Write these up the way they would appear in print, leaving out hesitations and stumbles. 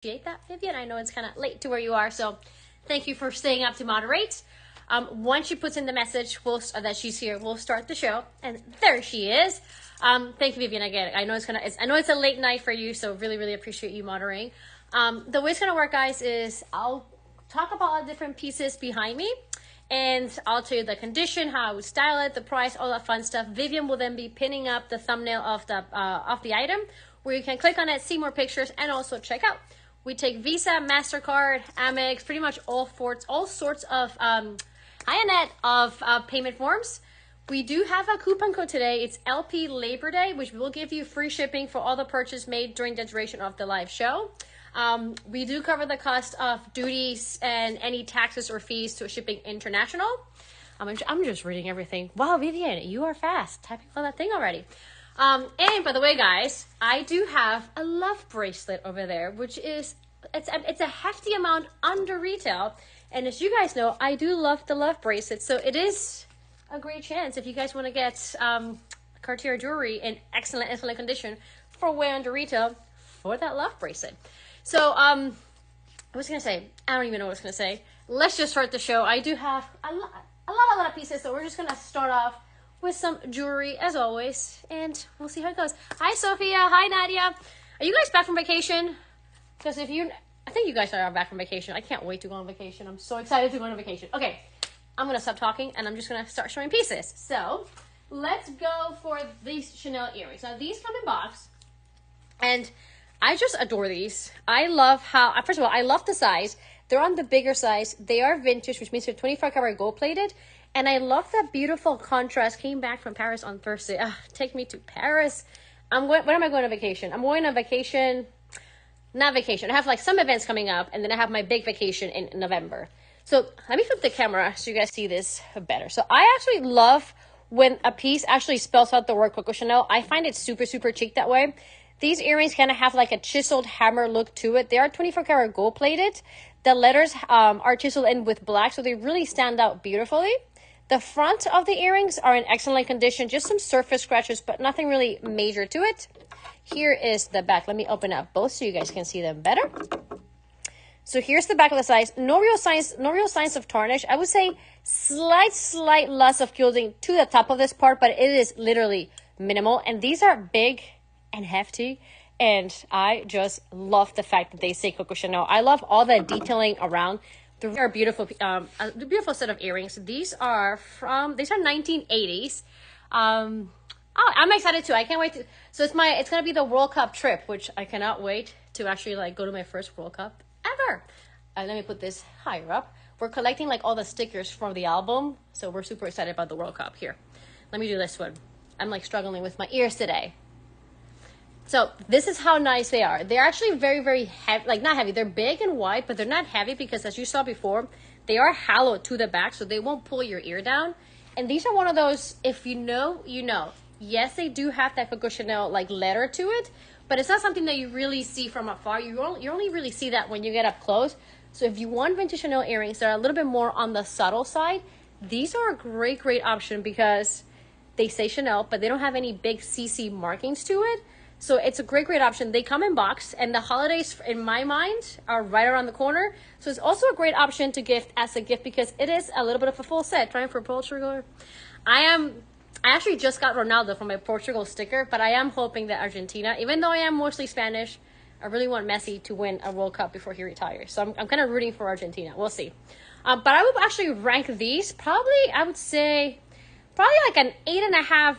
appreciate that, Vivian. I know it's kind of late to where you are, so thank you for staying up to moderate. Once she puts in the message that she's here, we'll start the show. And there she is. Thank you, Vivian. Again, I know it's a late night for you, so really appreciate you moderating. The way it's gonna work, guys, is I'll talk about all the different pieces behind me, and I'll tell you the condition, how I would style it, the price, all that fun stuff. Vivian will then be pinning up the thumbnail of the item, where you can click on it, see more pictures, and also check out. We take Visa, MasterCard, Amex, pretty much all sorts of high-end of payment forms. We do have a coupon code today. It's LP Labor Day, which will give you free shipping for all the purchase made during the duration of the live show. We do cover the cost of duties and any taxes or fees to shipping international. I'm just reading everything. Wow, Vivian, you are fast typing on that thing already. And by the way, guys, I do have a love bracelet over there, which is, it's a hefty amount under retail. And as you guys know, I do love the love bracelet. So it is a great chance if you guys want to get Cartier jewelry in excellent condition for wear under retail for that love bracelet. So, I was going to say, I don't even know what I was going to say. Let's just start the show. I do have a lot of pieces, so we're just going to start off with some jewelry as always, and we'll see how it goes. Hi, Sophia. Hi, Nadia. Are you guys back from vacation? Because I think you guys are back from vacation. I can't wait to go on vacation. I'm so excited to go on vacation. Okay, I'm going to stop talking, and I'm just going to start showing pieces. So, let's go for these Chanel earrings. Now, these come in box, and I just adore these. I love how, first of all, I love the size. They're on the bigger size. They are vintage, which means they're 25 karat gold plated. And I love that beautiful contrast. Came back from Paris on Thursday. Take me to Paris. When am I going on vacation? I'm going on vacation, not vacation. I have like some events coming up, and then I have my big vacation in November. So let me flip the camera so you guys see this better. So I actually love when a piece actually spells out the word Coco Chanel. I find it super chic that way. These earrings kind of have like a chiseled hammer look to it. They are 24 karat gold plated. The letters are chiseled in with black, so they really stand out beautifully. The front of the earrings are in excellent condition, just some surface scratches, but nothing really major to it. Here is the back. Let me open up both so you guys can see them better. So here's the back of the size. No real signs of tarnish. I would say slight loss of gilding to the top of this part, but it is literally minimal. And these are big and hefty, and I just love the fact that they say Coco Chanel. I love all the detailing around. They are beautiful, a beautiful set of earrings. These are 1980s. I'm excited too. I can't wait to. So it's gonna be the World Cup trip, which I cannot wait to actually like go to my first World Cup ever. Let me put this higher up. We're collecting like all the stickers from the album, so we're super excited about the World Cup. Here, let me do this one. I'm like struggling with my ears today. So this is how nice they are. They're actually very heavy, like not heavy. They're big and wide, but they're not heavy because as you saw before, they are hollow to the back, so they won't pull your ear down. And these are one of those, if you know, you know. Yes, they do have that Coco Chanel like letter to it, but it's not something that you really see from afar. You only really see that when you get up close. So if you want vintage Chanel earrings that are a little bit more on the subtle side, these are a great option because they say Chanel, but they don't have any big CC markings to it. So it's a great option. They come in box, and the holidays, in my mind, are right around the corner. So it's also a great option to gift as a gift because it is a little bit of a full set. Trying for Portugal. I actually just got Ronaldo from my Portugal sticker, but I am hoping that Argentina, even though I am mostly Spanish, I really want Messi to win a World Cup before he retires. So I'm kind of rooting for Argentina. We'll see. But I would actually rank these I would say like an 8.5.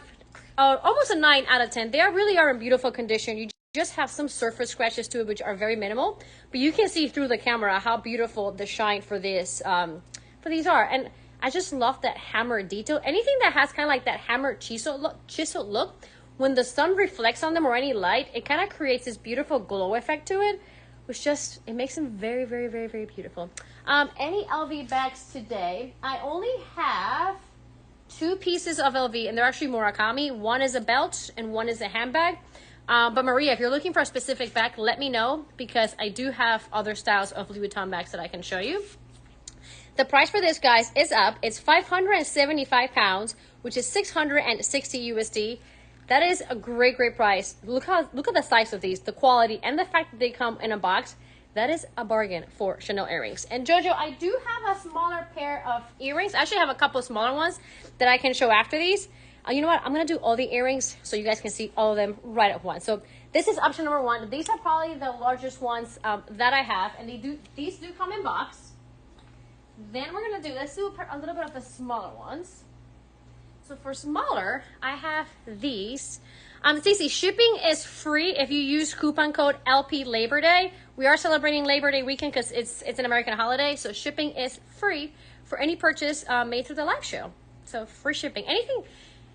Almost a 9 out of 10. They really are in beautiful condition. You just have some surface scratches to it, which are very minimal, but you can see through the camera how beautiful the shine for these are. And I just love that hammer detail. Anything that has kind of like that hammer chisel look, when the sun reflects on them or any light, it kind of creates this beautiful glow effect to it, which it makes them very beautiful. Any LV bags today? I only have 2 pieces of LV, and they're actually Murakami. One is a belt and one is a handbag. But Maria, if you're looking for a specific bag, let me know because I do have other styles of Louis Vuitton bags that I can show you. The price for this, guys, is up. It's 575 pounds, which is 660 USD. That is a great price. Look at the size of these, the quality, and the fact that they come in a box. That is a bargain for Chanel earrings. And Jojo, I do have a smaller pair of earrings. I actually have a couple smaller ones that I can show after these. You know what? I'm going to do all the earrings so you guys can see all of them right at once. So this is option number one. These are probably the largest ones that I have. And these do come in box. Then we're going to let's do a little bit of the smaller ones. So for smaller, I have these. Stacey, shipping is free if you use coupon code LP Labor Day. We are celebrating Labor Day weekend because it's an American holiday. So shipping is free for any purchase made through the live show. So free shipping.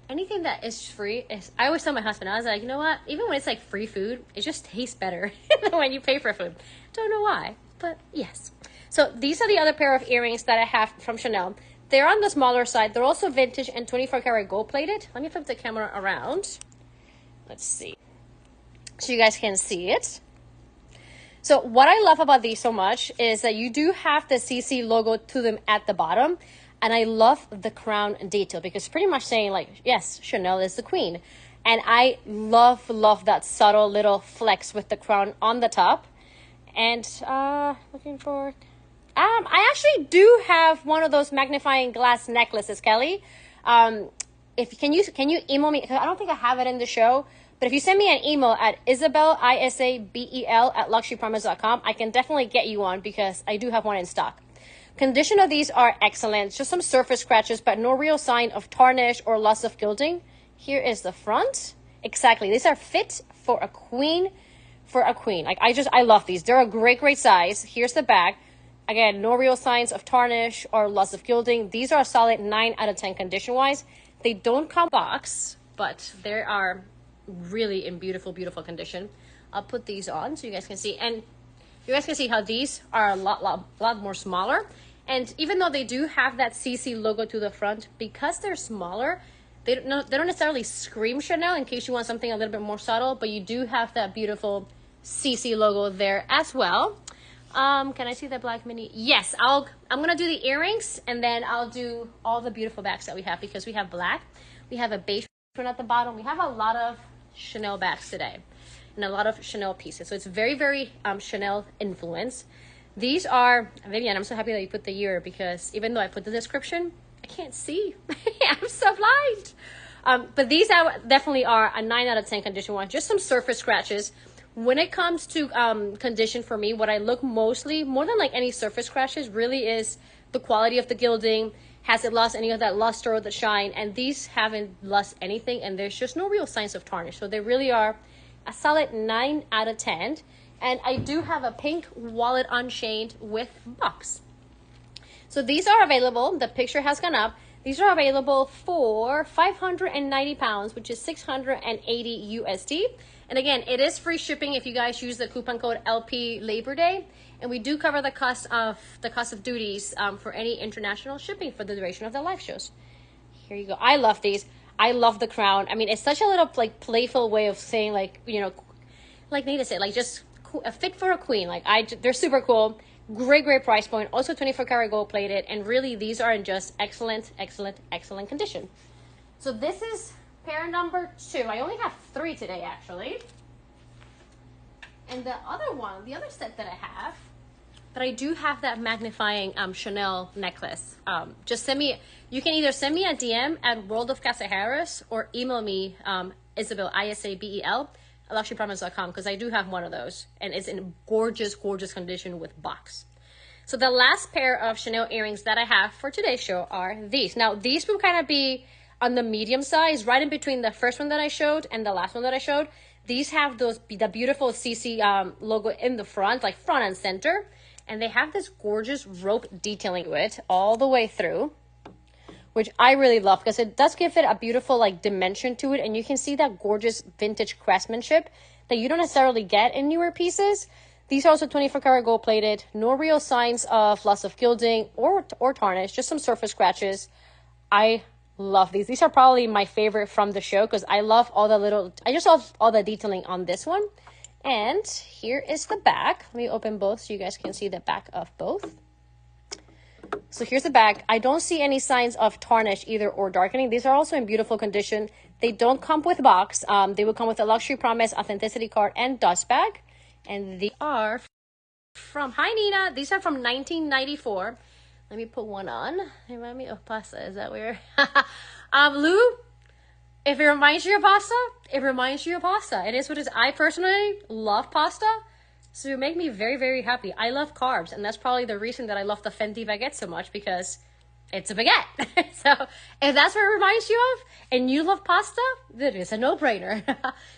Anything that is free is, I always tell my husband, I was like, you know what? Even when it's like free food, it just tastes better than when you pay for food. Don't know why, but yes. So these are the other pair of earrings that I have from Chanel. They're on the smaller side. They're also vintage and 24 karat gold plated. Let me flip the camera around. Let's see. So you guys can see it. So what I love about these so much is that you do have the CC logo to them at the bottom. And I love the crown detail because it's pretty much saying like, yes, Chanel is the queen. And I love that subtle little flex with the crown on the top. And looking for, I actually do have one of those magnifying glass necklaces, Kelly. Can you email me? Because I don't think I have it in the show. But if you send me an email at Isabel, Isabel at luxurypromise.com, I can definitely get you one because I do have one in stock. Condition of these are excellent. Just some surface scratches, but no real sign of tarnish or loss of gilding. Here is the front. Exactly. These are fit for a queen. Like I love these. They're a great size. Here's the back. Again, no real signs of tarnish or loss of gilding. These are a solid 9 out of 10 condition wise. They don't come box, but they are really in beautiful condition. I'll put these on so you guys can see, and you guys can see how these are a lot more smaller. And even though they do have that CC logo to the front, because they're smaller, they don't necessarily scream Chanel in case you want something a little bit more subtle, but you do have that beautiful CC logo there as well. Can I see the black mini? Yes, I'm gonna do the earrings and then I'll do all the beautiful bags that we have because we have black, we have a beige one at the bottom. We have a lot of Chanel bags today and a lot of Chanel pieces. So it's very Chanel influence. These are, Vivian, I'm so happy that you put the year because even though I put the description, I can't see. I'm so blind. But these definitely are a 9 out of 10 condition one. Just some surface scratches. When it comes to condition for me, what I look mostly, more than like any surface scratches, really is the quality of the gilding. Has it lost any of that luster or the shine? And these haven't lost anything, and there's just no real signs of tarnish. So they really are a solid 9 out of 10. And I do have a pink wallet unchained with box. So these are available. The picture has gone up. These are available for 590 pounds, which is 680 USD. And again, it is free shipping if you guys use the coupon code LP Labor Day. And we do cover the cost of duties for any international shipping for the duration of the live shows. Here you go. I love these. I love the crown. I mean, it's such a little like playful way of saying like, you know, like Nita said, like just a fit for a queen. Like they're super cool. Great price point. Also 24 karat gold plated. And really these are in just excellent condition. So this is pair number 2. I only have 3 today actually. And the other set that I have, but I do have that magnifying Chanel necklace. Just send me, you can either send me a DM at World of Casa Harris or email me, Isabel, Isabel, at luxurypromise.com because I do have one of those and it's in gorgeous condition with box. So the last pair of Chanel earrings that I have for today's show are these. Now these will kind of be on the medium size, right in between the first one that I showed and the last one that I showed. These have the beautiful CC logo in the front, like front and center. And they have this gorgeous rope detailing to it all the way through, which I really love because it does give it a beautiful like dimension to it. And you can see that gorgeous vintage craftsmanship that you don't necessarily get in newer pieces. These are also 24 karat gold plated, no real signs of loss of gilding or tarnish, just some surface scratches. I love these. These are probably my favorite from the show because I love I just love all the detailing on this one. And here is the back. Let me open both so you guys can see the back of both. So here's the back. I don't see any signs of tarnish either or darkening. These are also in beautiful condition. They don't come with box. They will come with a Luxury Promise Authenticity Card and dust bag. And they are from, hi Nina, these are from 1994. Let me put one on. Remind me of pasta, is that weird? Lou, if it reminds you of pasta, it reminds you of pasta. It is what it is. I personally love pasta, so it makes me very, very happy. I love carbs, and that's probably the reason that I love the Fenty baguette so much, because it's a baguette. So if that's what it reminds you of, and you love pasta, then it's a no-brainer.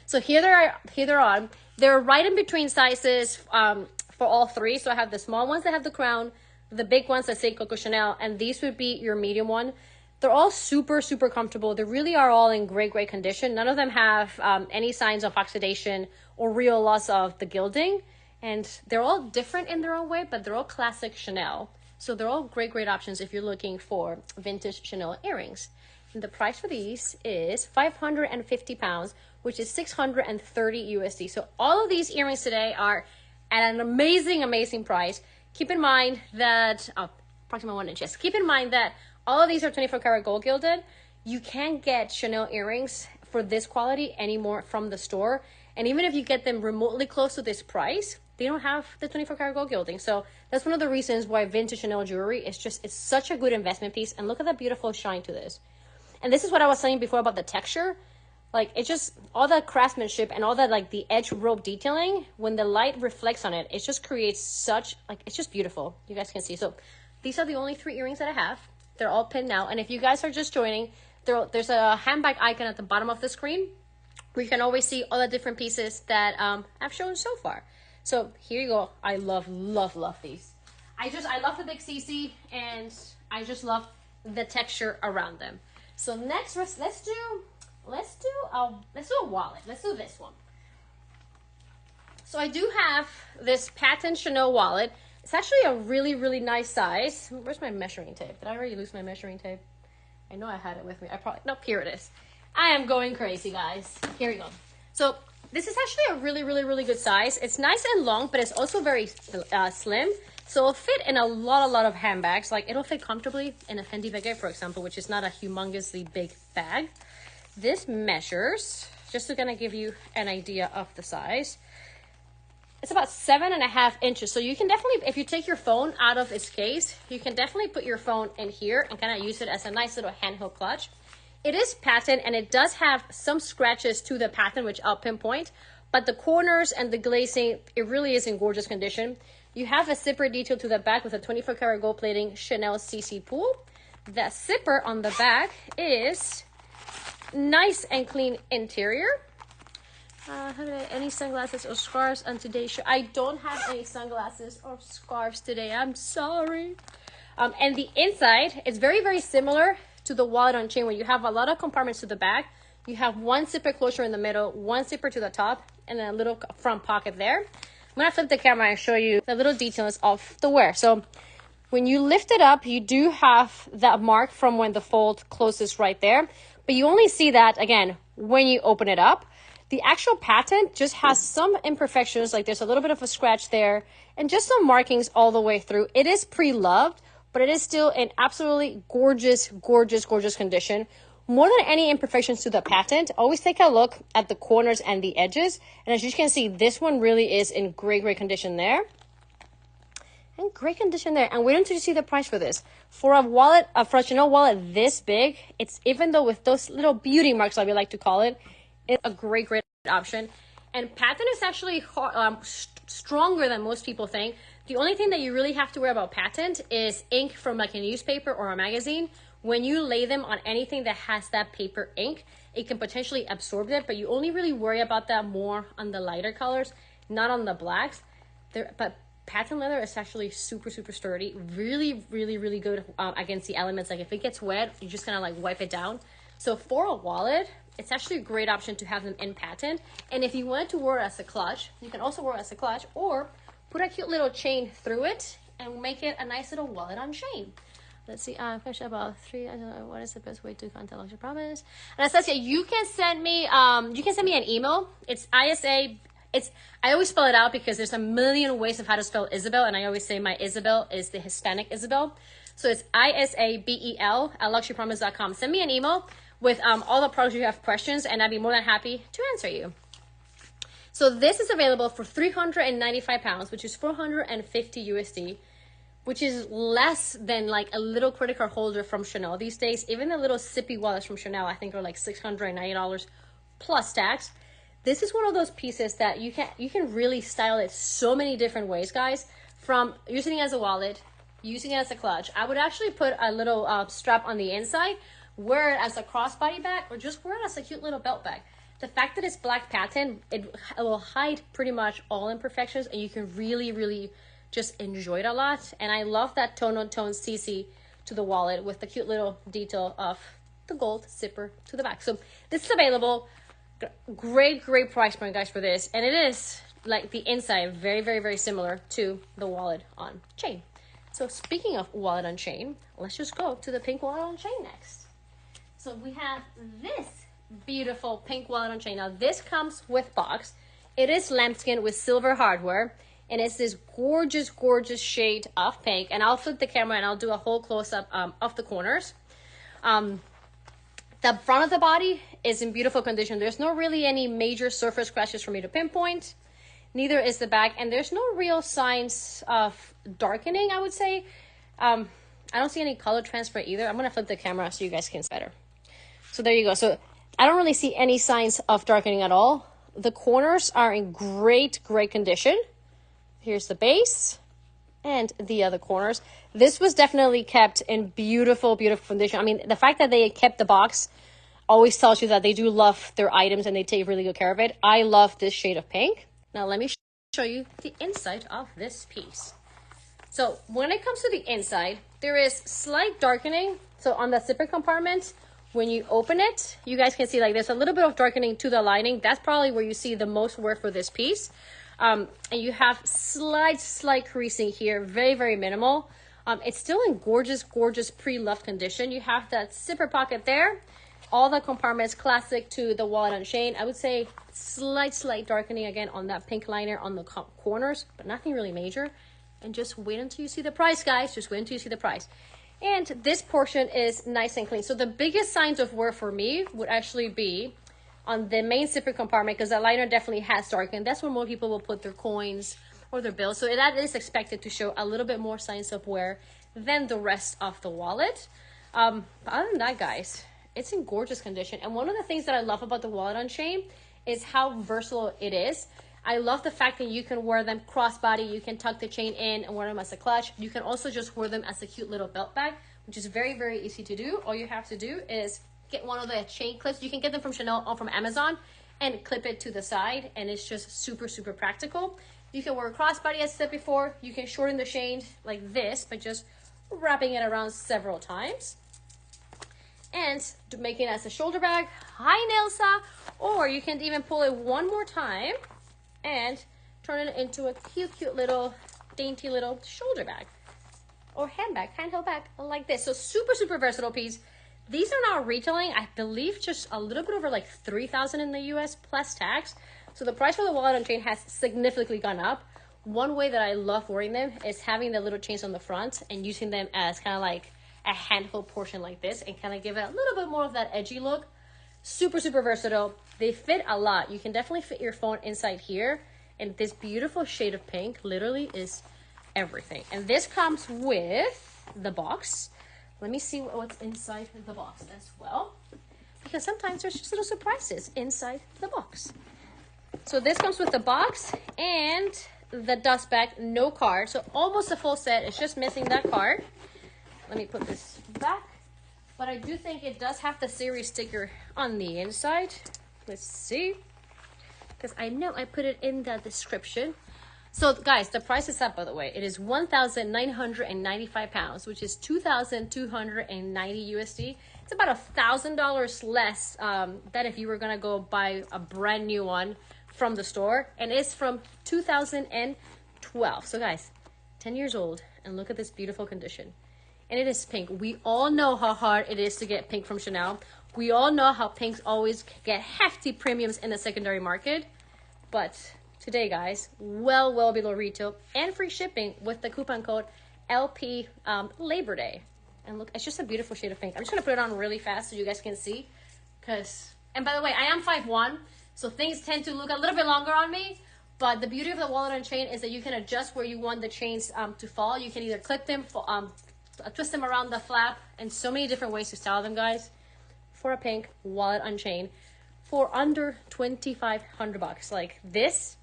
So here they're on. They're right in between sizes for all three. So I have the small ones that have the crown, the big ones that say Coco Chanel, and these would be your medium one. They're all super, super comfortable. They really are all in great, great condition. None of them have any signs of oxidation or real loss of the gilding. And they're all different in their own way, but they're all classic Chanel. So they're all great, great options if you're looking for vintage Chanel earrings. And the price for these is 550 pounds, which is 630 USD. So all of these earrings today are at an amazing, amazing price. Keep in mind that, approximately 1 inch, yes. Keep in mind that all of these are 24 karat gold gilded. You can't get Chanel earrings for this quality anymore from the store. And even if you get them remotely close to this price, they don't have the 24 karat gold gilding. So that's one of the reasons why vintage Chanel jewelry is just, it's such a good investment piece. And look at that beautiful shine to this. And this is what I was saying before about the texture. Like, it just, all the craftsmanship and all that, like the edge rope detailing, when the light reflects on it, it just creates such, like, it's just beautiful. You guys can see. So these are the only 3 earrings that I have. They're all pinned now. And if you guys are just joining, there's a handbag icon at the bottom of the screen where you can always see all the different pieces that I've shown so far. So here you go. I love, love, love these. I love the big CC, and I just love the texture around them. So next, let's do a wallet. Let's do this one. So I do have this patent Chanel wallet. It's actually a really, really nice size. Where's my measuring tape? Did I already lose my measuring tape? I know I had it with me. Nope, here it is. I am going crazy, guys. Here we go. So this is actually a really, really, really good size. It's nice and long, but it's also very slim. So it'll fit in a lot of handbags. Like, it'll fit comfortably in a Fendi baguette, for example, which is not a humongously big bag. This measures, just to kind of give you an idea of the size, it's about 7.5 inches. So you can definitely, if you take your phone out of its case, you can definitely put your phone in here and kind of use it as a nice little handheld clutch. It is patent, and it does have some scratches to the patent, which I'll pinpoint, but the corners and the glazing, it really is in gorgeous condition. You have a zipper detail to the back with a 24 karat gold plating Chanel CC pool. The zipper on the back is nice and clean interior. Any sunglasses or scarves on today's show? I don't have any sunglasses or scarves today. I'm sorry. And the inside is very, very similar to the wallet on chain, where you have a lot of compartments to the back. You have one zipper closure in the middle, one zipper to the top, and then a little front pocket there. I'm going to flip the camera and show you the little details of the wear. So when you lift it up, you do have that mark from when the fold closes right there. But you only see that, again, when you open it up. The actual patent just has some imperfections, like there's a little bit of a scratch there, and just some markings all the way through. It is pre-loved, but it is still in absolutely gorgeous, gorgeous, gorgeous condition. More than any imperfections to the patent, always take a look at the corners and the edges. And as you can see, this one really is in great, great condition there. And great condition there. And wait until you see the price for this. For a wallet, for a Chanel wallet this big, it's, even though with those little beauty marks, I would like to call it, it's a great, great option. And patent is actually stronger than most people think. The only thing that you really have to worry about patent is ink from like a newspaper or a magazine. When you lay them on anything that has that paper ink, it can potentially absorb it, but you only really worry about that more on the lighter colors, not on the blacks. But patent leather is actually super, super sturdy. Really, really, really good against the elements. Like if it gets wet, you just kind of like wipe it down. So for a wallet, it's actually a great option to have them in patent. And if you wanted to wear it as a clutch, you can also wear it as a clutch, or put a cute little chain through it and make it a nice little wallet on chain. Let's see, question about 3. I don't know, what is the best way to contact Luxury Promise? And Anastasia, you can send me an email. It's ISA. I always spell it out because there's a million ways of how to spell Isabel, and I always say my Isabel is the Hispanic Isabel. So it's ISABEL at luxurypromise.com. Send me an email with all the products you have questions, and I'd be more than happy to answer you. So this is available for 395 pounds, which is 450 USD, which is less than like a little credit card holder from Chanel these days. Even the little sippy wallets from Chanel, I think are like $690 plus tax. This is one of those pieces that you can really style it so many different ways, guys. From using it as a wallet, using it as a clutch. I would actually put a little strap on the inside, wear it as a crossbody bag, or just wear it as a cute little belt bag. The fact that it's black patent, it will hide pretty much all imperfections, and you can really, really just enjoy it a lot. And I love that tone-on-tone CC to the wallet with the cute little detail of the gold zipper to the back. So this is available. Great price point, guys, for this. And it is like the inside, very, very, very similar to the wallet on chain. So speaking of wallet on chain, let's just go to the pink wallet on chain next. So we have this beautiful pink wallet on chain. Now this comes with box. It is lambskin with silver hardware, and it's this gorgeous, gorgeous shade of pink. And I'll flip the camera and I'll do a whole close-up of the corners. The front of the body is in beautiful condition. There's no really any major surface scratches for me to pinpoint. Neither is the back, and there's no real signs of darkening, I would say. I don't see any color transfer either. I'm gonna flip the camera so you guys can see better. So there you go. So I don't really see any signs of darkening at all. The corners are in great condition. Here's the base and the other corners. This was definitely kept in beautiful condition. I mean, the fact that they kept the box always tells you that they do love their items and they take really good care of it. I love this shade of pink. Now let me show you the inside of this piece. So when it comes to the inside, there is slight darkening. So on the zipper compartment, when you open it, you guys can see like there's a little bit of darkening to the lining. That's probably where you see the most wear for this piece. And you have slight creasing here, very minimal. It's still in gorgeous pre-loved condition. You have that zipper pocket there. All the compartments classic to the wallet on chain. I would say slight darkening again on that pink liner on the corners, but nothing really major. And just wait until you see the price, guys. Just wait until you see the price. And this portion is nice and clean. So the biggest signs of wear for me would actually be on the main zipper compartment, because the liner definitely has darkened. That's where more people will put their coins or their bills. So that is expected to show a little bit more signs of wear than the rest of the wallet. But other than that, guys, it's in gorgeous condition. And one of the things that I love about the wallet on chain is how versatile it is. I love the fact that you can wear them crossbody. You can tuck the chain in and wear them as a clutch. You can also just wear them as a cute little belt bag, which is very easy to do. All you have to do is get one of the chain clips. You can get them from Chanel or from Amazon and clip it to the side, and it's just super practical. You can wear a crossbody, as I said before. You can shorten the chain like this by just wrapping it around several times and make it as a shoulder bag. Hi, Nelsa. Or you can even pull it one more time and turn it into a cute little dainty little shoulder bag or handbag, handheld bag like this. So super versatile piece. These are now retailing, I believe, just a little bit over like $3,000 in the US plus tax. So the price for the wallet on chain has significantly gone up. One way that I love wearing them is having the little chains on the front and using them as kind of like a handhold portion like this, and kind of give it a little bit more of that edgy look. Super versatile. They fit a lot. You can definitely fit your phone inside here, and this beautiful shade of pink literally is everything. And this comes with the box. Let me see what's inside the box as well, because sometimes there's just little surprises inside the box. So this comes with the box and the dust bag, no card. So almost a full set. It's just missing that card. Let me put this back. But I do think it does have the series sticker on the inside. Let's see. Because I know I put it in the description. So guys, the price is up, by the way. It is 1,995 pounds, which is 2,290 USD. It's about $1,000 less than if you were gonna go buy a brand new one from the store. And it's from 2012. So guys, 10 years old, and look at this beautiful condition. And it is pink. We all know how hard it is to get pink from Chanel. We all know how pinks always get hefty premiums in the secondary market. But today, guys, well below retail and free shipping with the coupon code LP Labor Day. And look, it's just a beautiful shade of pink. I'm just gonna put it on really fast so you guys can see. And by the way, I am 5'1", So things tend to look a little bit longer on me. But the beauty of the wallet and chain is that you can adjust where you want the chains to fall. You can either clip them, twist them around the flap, and so many different ways to style them, guys. For a pink wallet and chain for under $2,500. Like, this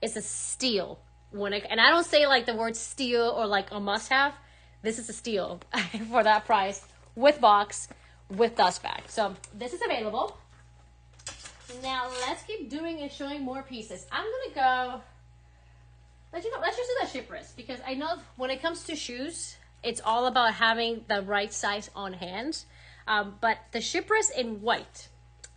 is a steal. And I don't say like the word steal or like a must-have. This is a steal for that price, with box, with dust bag. So this is available. Now let's keep doing and showing more pieces. I'm gonna go. Let's just do the ship wrist, because I know when it comes to shoes, it's all about having the right size on hand. But the ship wrist in white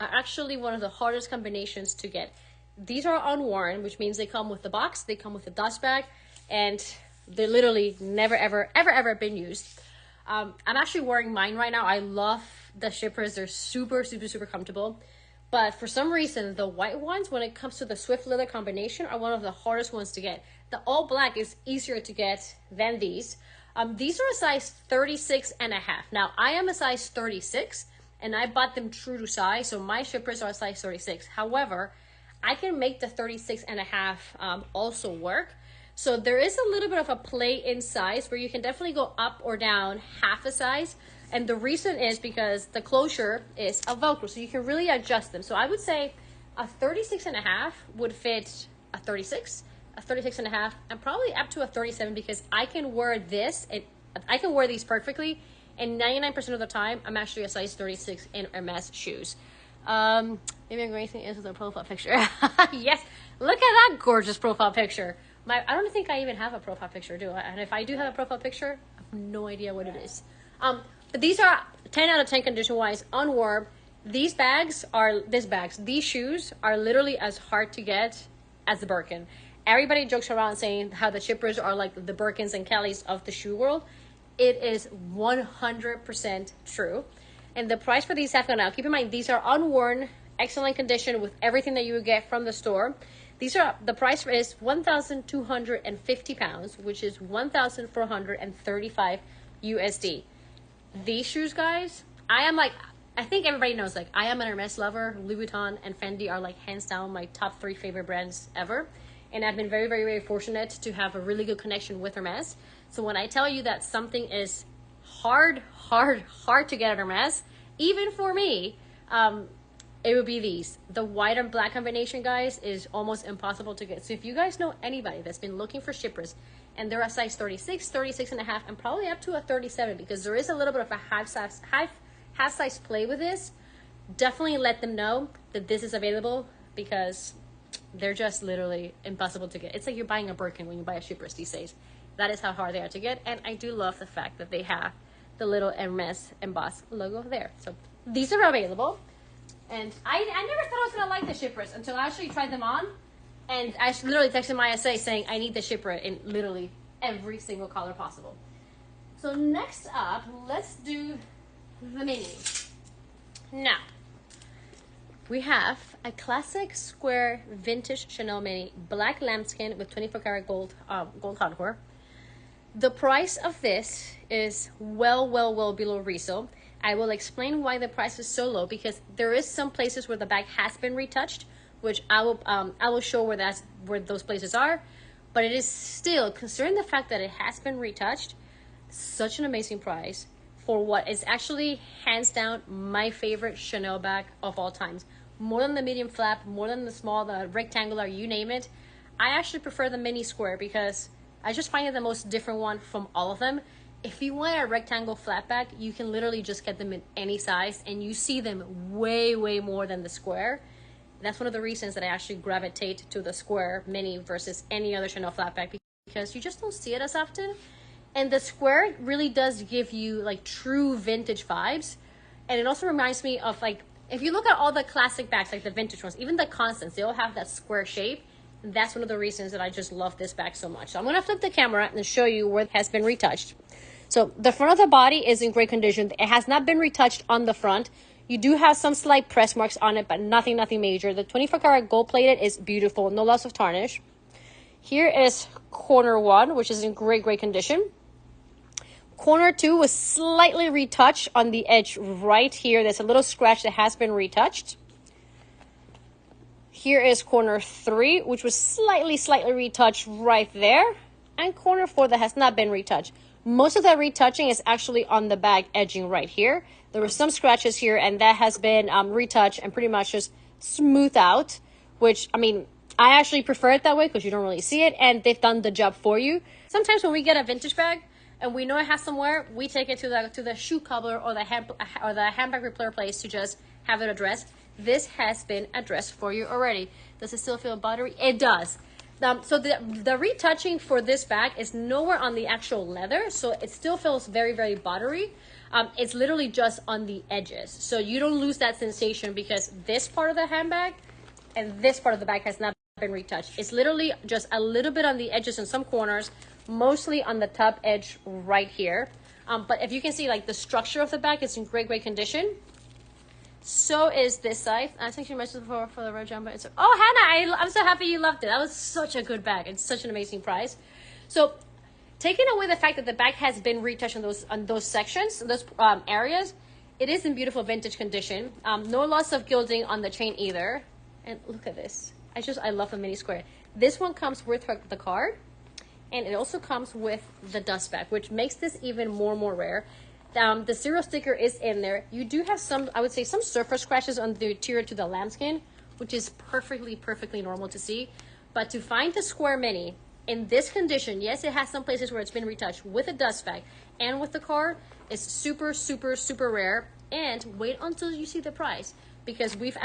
are actually one of the hardest combinations to get. These are unworn, which means they come with the box, they come with the dust bag, and they're literally never, ever been used. I'm actually wearing mine right now. I love the ship wrists. They're super comfortable. But for some reason, the white ones, when it comes to the Swift leather combination, are one of the hardest ones to get. The all black is easier to get than these. These are a size 36.5. Now, I am a size 36, and I bought them true to size, so my ship wrists are a size 36. However, I can make the 36.5 also work. So there is a little bit of a play in size where you can definitely go up or down half a size. And the reason is because the closure is a Velcro, so you can really adjust them. So I would say a 36.5 would fit a 36, a 36.5, and probably up to a 37, because I can wear this, and I can wear these perfectly. And 99% of the time, I'm actually a size 36 in Hermes shoes. Maybe I'm racing into the profile picture. Yes, look at that gorgeous profile picture. I don't think I even have a profile picture, do I? And if I do have a profile picture, I have no idea what it is. But these are 10 out of 10 condition-wise, unworn. These shoes are literally as hard to get as the Birkin. Everybody jokes around saying how the shippers are like the Birkins and Kellys of the shoe world. It is 100% true. And the price for these have gone out. Keep in mind, these are unworn, excellent condition with everything that you would get from the store. The price is 1,250 pounds, which is 1,435 USD. These shoes, guys, I think everybody knows, like, I am an Hermes lover. Louis Vuitton and Fendi are like hands down my top 3 favorite brands ever. And I've been very fortunate to have a really good connection with Hermes. So when I tell you that something is hard to get at Hermes, even for me, it would be these. The white and black combination, guys, is almost impossible to get. So if you guys know anybody that's been looking for shippers and they're a size 36, 36.5, and probably up to a 37, because there is a little bit of a half size play with this, definitely let them know that this is available, because they're just literally impossible to get. It's like you're buying a Birkin when you buy a ship wrist these days. That is how hard they are to get. And I do love the fact that they have the little Hermes embossed logo there. So these are available. And I never thought I was going to like the ship wrist until I actually tried them on. And I literally texted my SA saying I need the ship wrist in literally every single color possible. So next up, let's do the mini. Now, we have a classic square vintage Chanel mini, black lambskin with 24 karat gold contour. The price of this is well below resale. I will explain why the price is so low, because there is some places where the bag has been retouched, which I will show where those places are. But it is still, considering the fact that it has been retouched, such an amazing price for what is actually hands down my favorite Chanel bag of all times. More than the medium flap, more than the small, the rectangular, you name it. I actually prefer the mini square because I just find it the most different one from all of them. If you want a rectangle flat bag, you can literally just get them in any size, and you see them way more than the square. That's one of the reasons that I actually gravitate to the square mini versus any other Chanel flat bag, because you just don't see it as often. And the square really does give you like true vintage vibes. And it also reminds me of, like, if you look at all the classic bags, like the vintage ones, even the Constance, they all have that square shape. That's one of the reasons that I just love this bag so much. So I'm going to flip the camera and show you where it has been retouched. So the front of the body is in great condition. It has not been retouched on the front. You do have some slight press marks on it, but nothing major. The 24 karat gold plated is beautiful. No loss of tarnish. Here is corner 1, which is in great condition. Corner 2 was slightly retouched on the edge right here. There's a little scratch that has been retouched. Here is corner 3, which was slightly retouched right there. And corner 4 that has not been retouched. Most of that retouching is actually on the bag edging right here. There were some scratches here, and that has been retouched and pretty much just smoothed out, which, I mean, I actually prefer it that way because you don't really see it, and they've done the job for you. Sometimes when we get a vintage bag and we know it has some wear, we take it to the shoe cobbler or the handbag repair place to just have it addressed. This has been addressed for you already. Does it still feel buttery? It does. So the retouching for this bag is nowhere on the actual leather, so it still feels very buttery. It's literally just on the edges, so you don't lose that sensation because this part of the handbag and this part of the bag has not been retouched. It's literally just a little bit on the edges and some corners, mostly on the top edge right here. But if you can see, like, the structure of the bag is in great condition. So is this side. I think she mentioned before for the red jumper. Oh, Hannah, I'm so happy you loved it. That was such a good bag. It's such an amazing price. So, taking away the fact that the bag has been retouched on those sections, those areas, it is in beautiful vintage condition. No loss of gilding on the chain either. And look at this. I love the mini square. This one comes with the card, and it also comes with the dust bag, which makes this even more rare. The serial sticker is in there. You do have some, I would say, some surface scratches on the interior to the lambskin, which is perfectly normal to see. But to find the square mini in this condition, yes, it has some places where it's been retouched with a dust bag and with the card, is super rare. And wait until you see the price, because we've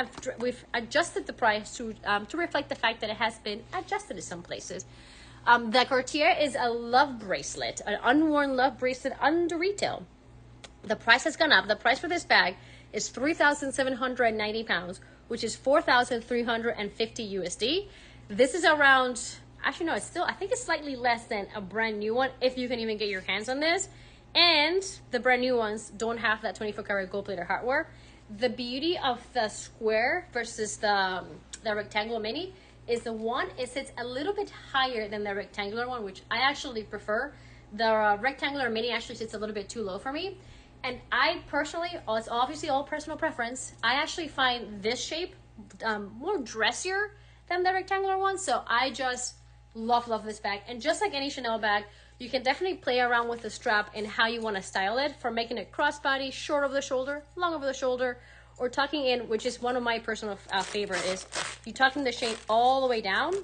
adjusted the price to reflect the fact that it has been adjusted in some places. The Cartier is a love bracelet, an unworn love bracelet under retail. The price has gone up. The price for this bag is 3,790 pounds, which is 4,350 USD. This is around, actually no, I think it's slightly less than a brand new one, if you can even get your hands on this. And the brand new ones don't have that 24 karat gold plated hardware. The beauty of the square versus the rectangular mini is it sits a little bit higher than the rectangular one, which I actually prefer. The rectangular mini actually sits a little bit too low for me. And I personally, it's obviously all personal preference, I actually find this shape more dressier than the rectangular one. So I just love this bag. And just like any Chanel bag, you can definitely play around with the strap and how you want to style it, from making it crossbody, short over the shoulder, long over the shoulder, or tucking in, which is one of my personal favorite, is you tucking the chain all the way down,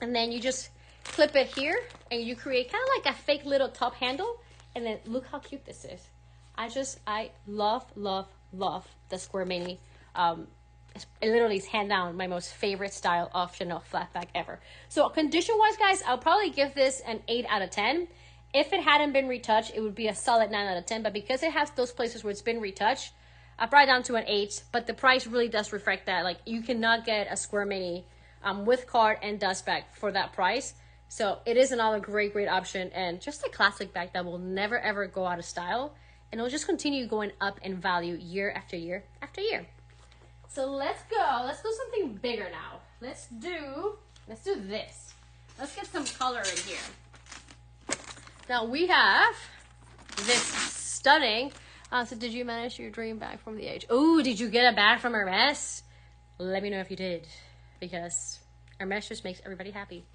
and then you just clip it here, and you create kind of like a fake little top handle. And then look how cute this is. I love the square mini. It literally is hand down my most favorite style of Chanel flat bag ever. So condition wise, guys, I'll probably give this an 8 out of 10. If it hadn't been retouched, it would be a solid 9 out of 10. But because it has those places where it's been retouched, I brought it down to an 8. But the price really does reflect that. Like, you cannot get a square mini with card and dust bag for that price. So it is another great option, and just a classic bag that will never ever go out of style. And it'll just continue going up in value year after year after year. So let's do something bigger now. Let's do this. Let's get some color in here. Now we have this stunning, so did you manage your dream bag from the age? Oh, did you get a bag from Hermes? Let me know if you did, because Hermes just makes everybody happy.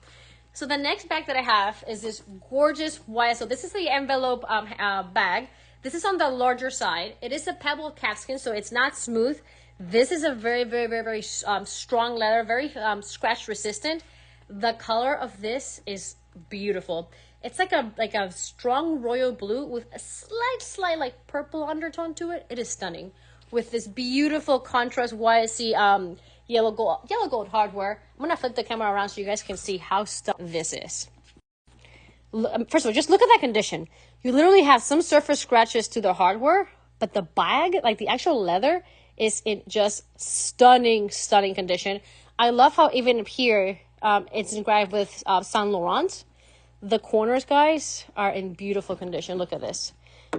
So the next bag that I have is this gorgeous white, so this is the envelope bag. This is on the larger side. It is a pebble calfskin, so it's not smooth. This is a very strong leather, very scratch resistant. The color of this is beautiful. It's like a strong royal blue with a slight like purple undertone to it. It is stunning, with this beautiful contrast YSC yellow gold hardware. I'm gonna flip the camera around so you guys can see how stunning this is. First of all, just look at that condition. You literally have some surface scratches to the hardware, but the bag, like the actual leather, is in just stunning condition. I love how even up here, it's engraved with Saint Laurent. The corners, guys, are in beautiful condition. Look at this.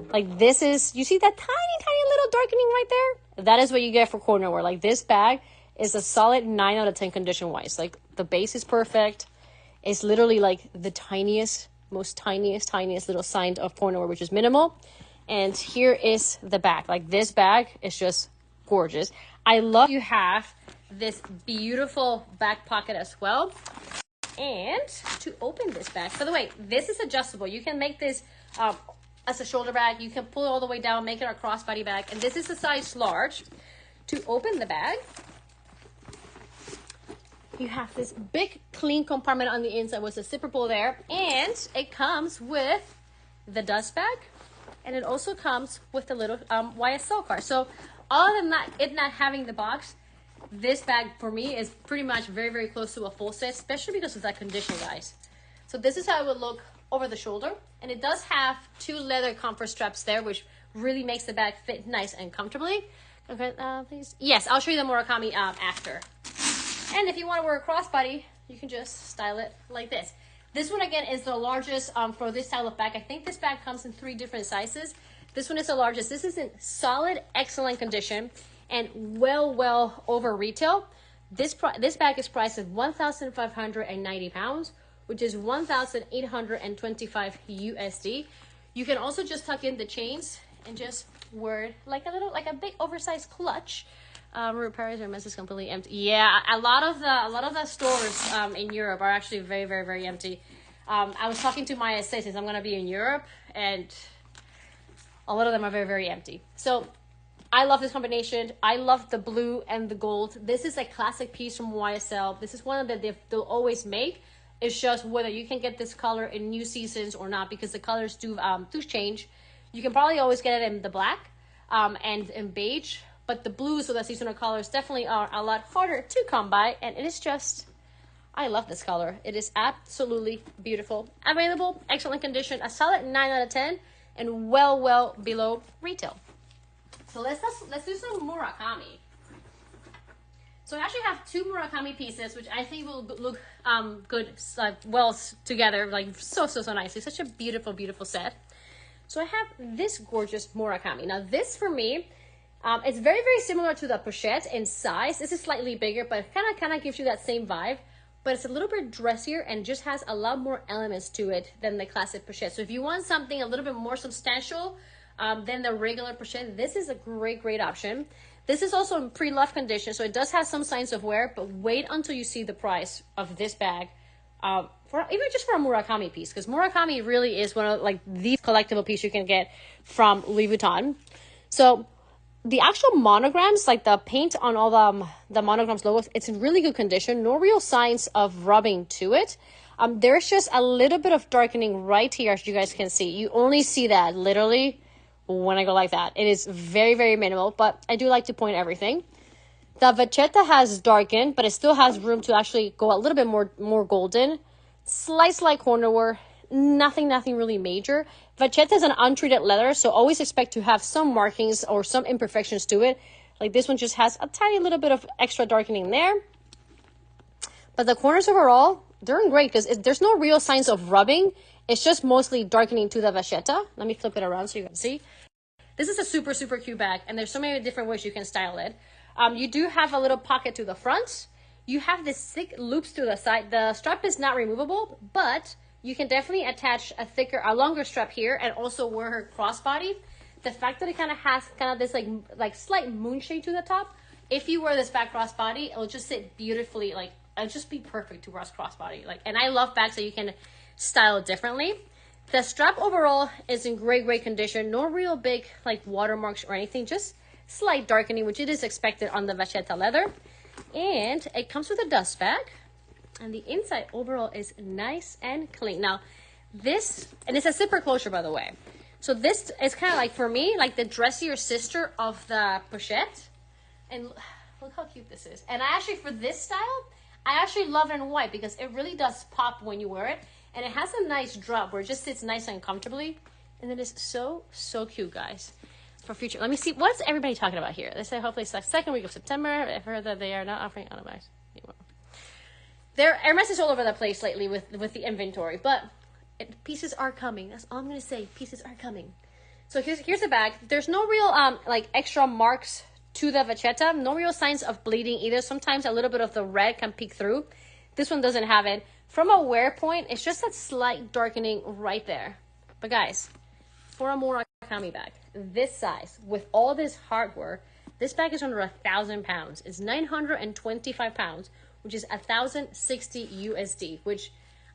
Like, this is, you see that tiny little darkening right there? That is what you get for corner wear. Like, this bag is a solid 9 out of 10 condition wise. Like, the base is perfect. It's literally like the most tiniest little sign of corner wear, which is minimal. And here is the back. Like, this bag is just gorgeous. I love you have this beautiful back pocket as well. And to open this bag, by the way, this is adjustable. You can make this as a shoulder bag. You can pull it all the way down, make it a crossbody bag. And this is a size large. To open the bag, you have this big clean compartment on the inside with a zipper pull there. And it comes with the dust bag. And it also comes with the little YSL card. So other than that, it not having the box, this bag for me is pretty much very, very close to a full set, especially because of that condition, guys. So this is how it would look over the shoulder. And it does have 2 leather comfort straps there, which really makes the bag fit nice and comfortably. Okay, please. Yes, I'll show you the Murakami after. And if you want to wear a crossbody, you can just style it like this. This one, again, is the largest for this style of bag. I think this bag comes in 3 different sizes. This one is the largest. This is in solid, excellent condition and well over retail. This bag is priced at 1,590 pounds, which is 1,825 USD. You can also just tuck in the chains and just wear it like a big oversized clutch. Repairs or mess is completely empty. Yeah, a lot of the stores in Europe are actually very empty. I was talking to my estate since I'm gonna be in Europe, and a lot of them are very empty. So I love this combination. I love the blue and the gold. This is a classic piece from YSL. This is one that they'll always make. It's just whether you can get this color in new seasons or not, because the colors do change. You can probably always get it in the black and in beige, but the blues or the seasonal colors definitely are a lot harder to come by. And it is just, I love this color. It is absolutely beautiful. Available, excellent condition, a solid 9 out of 10, and well below retail. So let's do some Murakami. So I actually have 2 Murakami pieces, which I think will look good, well together, like so nicely. Such a beautiful set. So I have this gorgeous Murakami. Now this for me, it's very similar to the pochette in size. This is slightly bigger, but it kind of gives you that same vibe. But it's a little bit dressier and just has a lot more elements to it than the classic pochette. So if you want something a little bit more substantial than the regular pochette, this is a great option. This is also in pre-loved condition, so it does have some signs of wear, but wait until you see the price of this bag, even just for a Murakami piece, because Murakami really is one of the collectible piece you can get from Louis Vuitton. So the actual monograms, like the paint on all the monograms logos, it's in really good condition. No real signs of rubbing to it. There's just a little bit of darkening right here, as you guys can see. You only see that literally when I go like that. It is very minimal, but I do like to point everything. The vachetta has darkened, but it still has room to actually go a little bit more golden. Slight corner wear, nothing really major. Vachetta is an untreated leather, so always expect to have some markings or some imperfections to it. Like this one just has a tiny little bit of extra darkening there. But the corners overall, they're in great because there's no real signs of rubbing. It's just mostly darkening to the vachetta. Let me flip it around so you can see. This is a super cute bag, and there's so many different ways you can style it. You do have a little pocket to the front. You have this thick loops to the side. The strap is not removable, but you can definitely attach a longer strap here and also wear her crossbody. The fact that it kind of has this like slight moonshade to the top. If you wear this bag crossbody, it'll just sit beautifully. It'll just be perfect to wear as crossbody. And I love bags that you can style differently. The strap overall is in great condition. No real big watermarks or anything. Just slight darkening, which it is expected on the vachetta leather. And it comes with a dust bag. And the inside overall is nice and clean. Now, this, and it's a zipper closure, by the way. So this is kind of for me, the dressier sister of the pochette. And look how cute this is. And for this style, I actually love it in white because it really does pop when you wear it. And it has a nice drop where it just sits nice and comfortably. And it is so cute, guys. For future, let me see, what's everybody talking about here? They say hopefully it's second week of September. I've heard that they are not offering automatic. Hermes is all over the place lately with the inventory, but pieces are coming. That's all I'm going to say. Pieces are coming. So here's the bag. There's no real extra marks to the vachetta. No real signs of bleeding either. Sometimes a little bit of the red can peek through. This one doesn't have it. From a wear point, it's just that slight darkening right there. But guys, for a Murakami bag, this size, with all this hardware, This bag is under 1,000 pounds. It's 925 pounds, which is 1,060 USD, which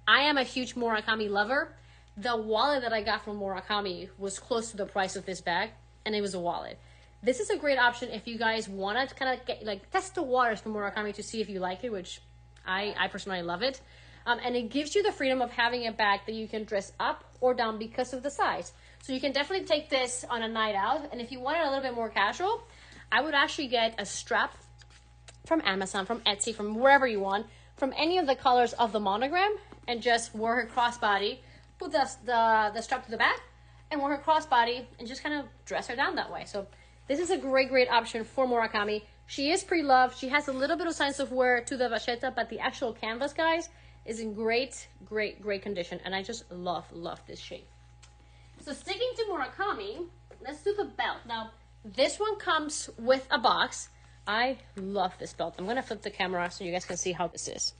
I am a huge Murakami lover. The wallet that I got from Murakami was close to the price of this bag, and it was a wallet. This is a great option if you guys want to kind of get, like, test the waters from Murakami to see if you like it, which I personally love it. And it gives you the freedom of having a bag that you can dress up or down because of the size. So you can definitely take this on a night out. And if you want it a little bit more casual, I would actually get a strap from Amazon, from Etsy, from wherever you want, from any of the colors of the monogram, and just wear her crossbody, put the strap to the back, and wear her crossbody, and just kind of dress her down that way. So this is a great option for Murakami. She is pre-loved. She has a little bit of signs of wear to the vachetta, but the actual canvas, guys, is in great condition. And I just love this shape. So sticking to Murakami, let's do the belt. Now, this one comes with a box. I love this belt. I'm going to flip the camera so you guys can see how this is.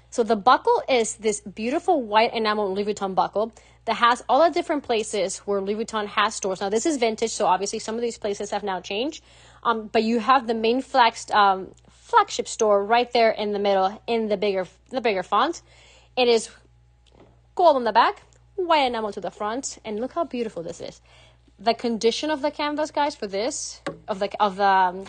So the buckle is this beautiful white enamel Louis Vuitton buckle that has all the different places where Louis Vuitton has stores. Now, this is vintage, so obviously some of these places have now changed. But you have the main flagship store right there in the middle in the bigger font. It is gold on the back, white enamel to the front, and look how beautiful this is. The condition of the canvas, guys, for this, of the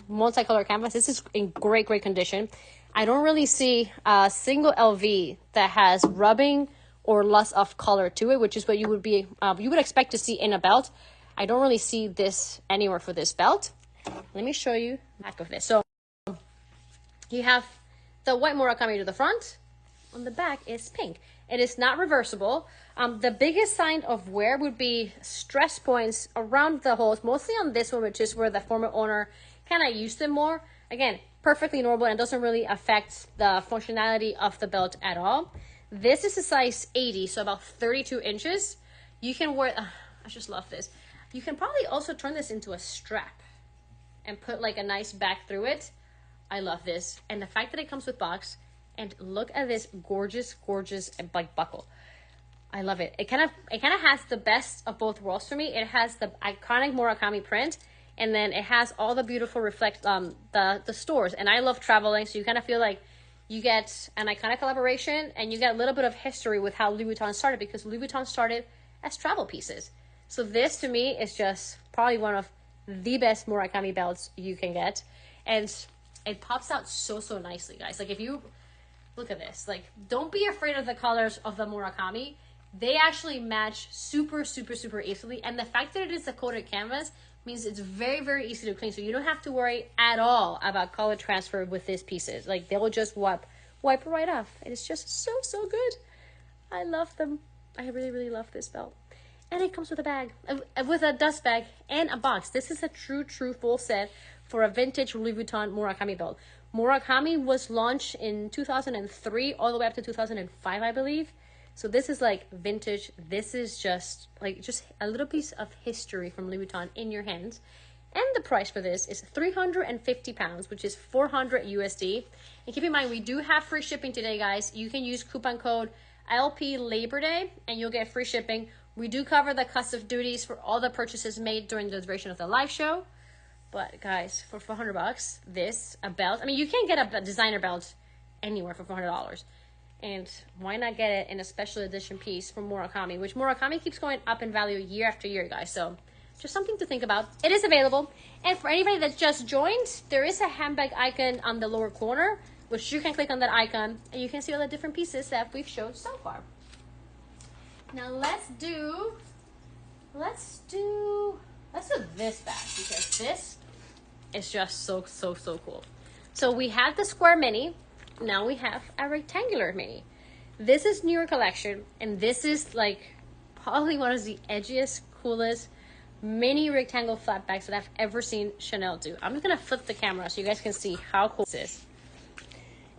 multicolor canvas, this is in great condition. I don't really see a single LV that has rubbing or loss of color to it, which is what you would expect to see in a belt. I don't really see this anywhere for this belt. Let me show you the back of this. So you have the white Murakami to the front. On the back is pink. It is not reversible. The biggest sign of wear would be stress points around the holes, mostly on this one, which is where the former owner kind of used them more. Again, perfectly normal and doesn't really affect the functionality of the belt at all. This is a size 80, so about 32 inches. You can wear, I just love this. You can probably also turn this into a strap and put like a nice back through it. I love this. And the fact that it comes with box, and look at this gorgeous like buckle. I love it. It kind of has the best of both worlds for me. It has the iconic Murakami print, and then it has all the beautiful the stores. And I love traveling, so you kind of feel like you get an iconic collaboration, and you get a little bit of history with how Louis Vuitton started, because Louis Vuitton started as travel pieces. So this, to me, is just probably one of the best Murakami belts you can get. And it pops out so nicely, guys. Like, if you look at this, like, don't be afraid of the colors of the Murakami. They actually match super easily. And the fact that it is a coated canvas means it's very easy to clean. So you don't have to worry at all about color transfer with these pieces. Like, they will just wipe right off. And it's just so good. I love them. I really love this belt. And it comes with a bag, with a dust bag and a box. This is a true full set for a vintage Louis Vuitton Murakami belt. Murakami was launched in 2003 all the way up to 2005, I believe. So this is like vintage. This is just a little piece of history from Louis Vuitton in your hands. And the price for this is 350 pounds, which is 400 USD. And keep in mind, we do have free shipping today, guys. You can use coupon code LP Labor Day and you'll get free shipping. We do cover the cost of duties for all the purchases made during the duration of the live show. But guys, for $400, a belt. I mean, you can't get a designer belt anywhere for $400. And why not get it in a special edition piece from Murakami, which Murakami keeps going up in value year after year, guys. So just something to think about. It is available. And for anybody that just joined, there is a handbag icon on the lower corner, which you can click on that icon and you can see all the different pieces that we've showed so far. Now let's do this bag, because this is just so cool. So we have the square mini. Now we have a rectangular mini. This is newer collection, and this is like probably one of the edgiest, coolest mini rectangle flat bags that I've ever seen Chanel do. I'm just gonna flip the camera so you guys can see how cool this is.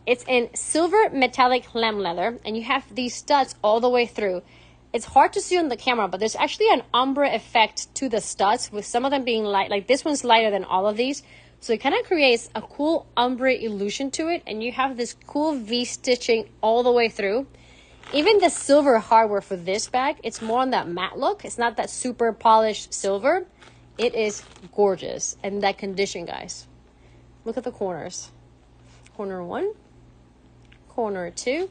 It's in silver metallic lamb leather, and you have these studs all the way through. It's hard to see on the camera, but there's actually an ombre effect to the studs, with some of them being light. Like this one's lighter than all of these. So it kind of creates a cool ombre illusion to it. And you have this cool V stitching all the way through. Even the silver hardware for this bag, it's more on that matte look. It's not that super polished silver. it is gorgeous. And that condition, guys. Look at the corners. Corner 1, corner 2,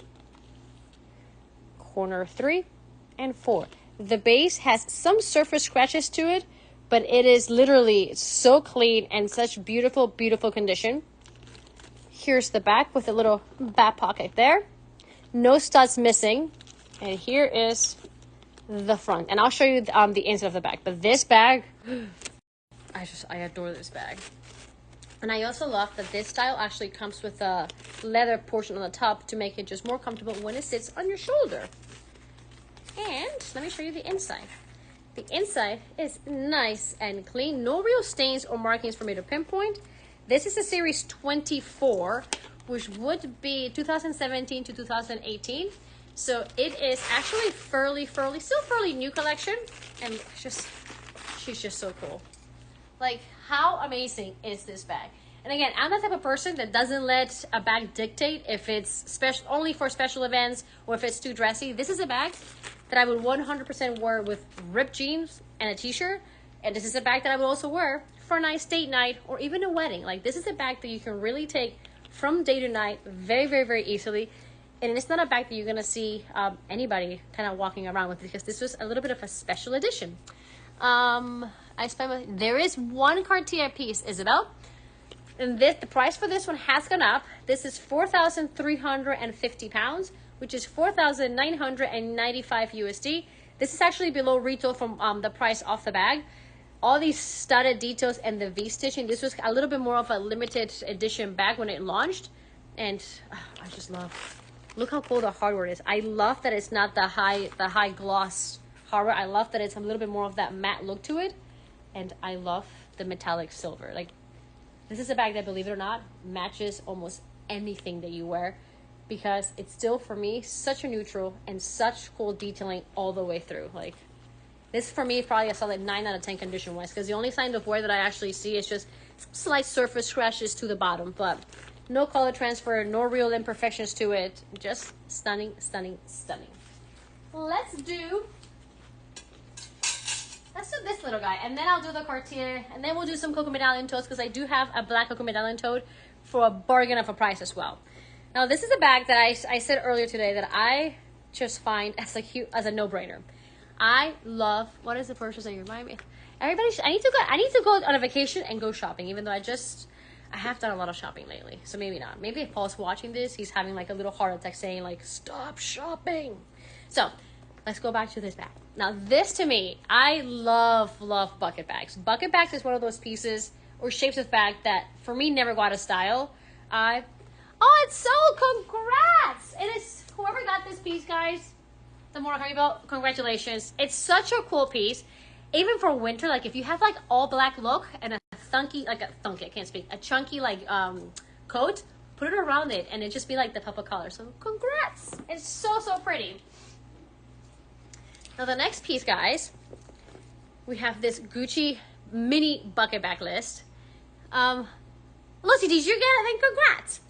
corner 3, and 4. The base has some surface scratches to it, but it is literally so clean and such beautiful, beautiful condition. Here's the back with a little back pocket there. No studs missing. And here is the front. And I'll show you the inside of the bag. But this bag, I adore this bag. And I also love that this style actually comes with a leather portion on the top to make it just more comfortable when it sits on your shoulder. And let me show you the inside. The inside is nice and clean. No real stains or markings for me to pinpoint. This is a series 24, which would be 2017 to 2018. So it is actually still fairly new collection. And she's just so cool. Like, how amazing is this bag? And again, I'm the type of person that doesn't let a bag dictate if it's only for special events or if it's too dressy. This is a bag that I would 100% wear with ripped jeans and a t-shirt. And this is a bag that I would also wear for a nice date night or even a wedding. Like, this is a bag that you can really take from day to night very, very, very easily. And it's not a bag that you're going to see anybody kind of walking around with, because this was a little bit of a special edition. There is one Cartier piece, Isabel. And the price for this one has gone up. This is 4,350 pounds, which is 4,995 USD. This is actually below retail from the price off the bag. All these studded details and the V-stitching. This was a little bit more of a limited edition bag when it launched. And I just love, look how cool the hardware is. I love that it's not the high gloss hardware. I love that it's a little bit more of that matte look to it. And I love the metallic silver. Like, this is a bag that, believe it or not, matches almost anything that you wear, because it's still, for me, such a neutral and such cool detailing all the way through. Like, this for me is probably a solid 9 out of 10 condition wise, because the only sign of wear that I actually see is just slight surface scratches to the bottom, but no color transfer, no real imperfections to it. Just stunning, stunning, stunning. Let's do this little guy, and then I'll do the Cartier, and then we'll do some Coco Medallion totes, because I do have a black Coco Medallion tote for a bargain of a price as well. Now, this is a bag that I said earlier today that I just find as a no-brainer. I love, what is the purchase that you remind me? Everybody, I need to go on a vacation and go shopping, even though I have done a lot of shopping lately, so maybe not. Maybe if Paul's watching this, he's having like a little heart attack saying like, stop shopping. So let's go back to this bag. Now, this to me, I love bucket bags. Bucket bags is one of those pieces or shapes of bag that for me never go out of style. Oh, it's so, congrats! It is, whoever got this piece, guys, the Murakami belt, congratulations. It's such a cool piece. Even for winter, like if you have like all black look and a chunky like coat, put it around it and it just be like the pop of color. So congrats! It's so, so pretty. Now the next piece, guys, we have this Gucci mini bucket bag list. Lucy, did you get it? Then congrats!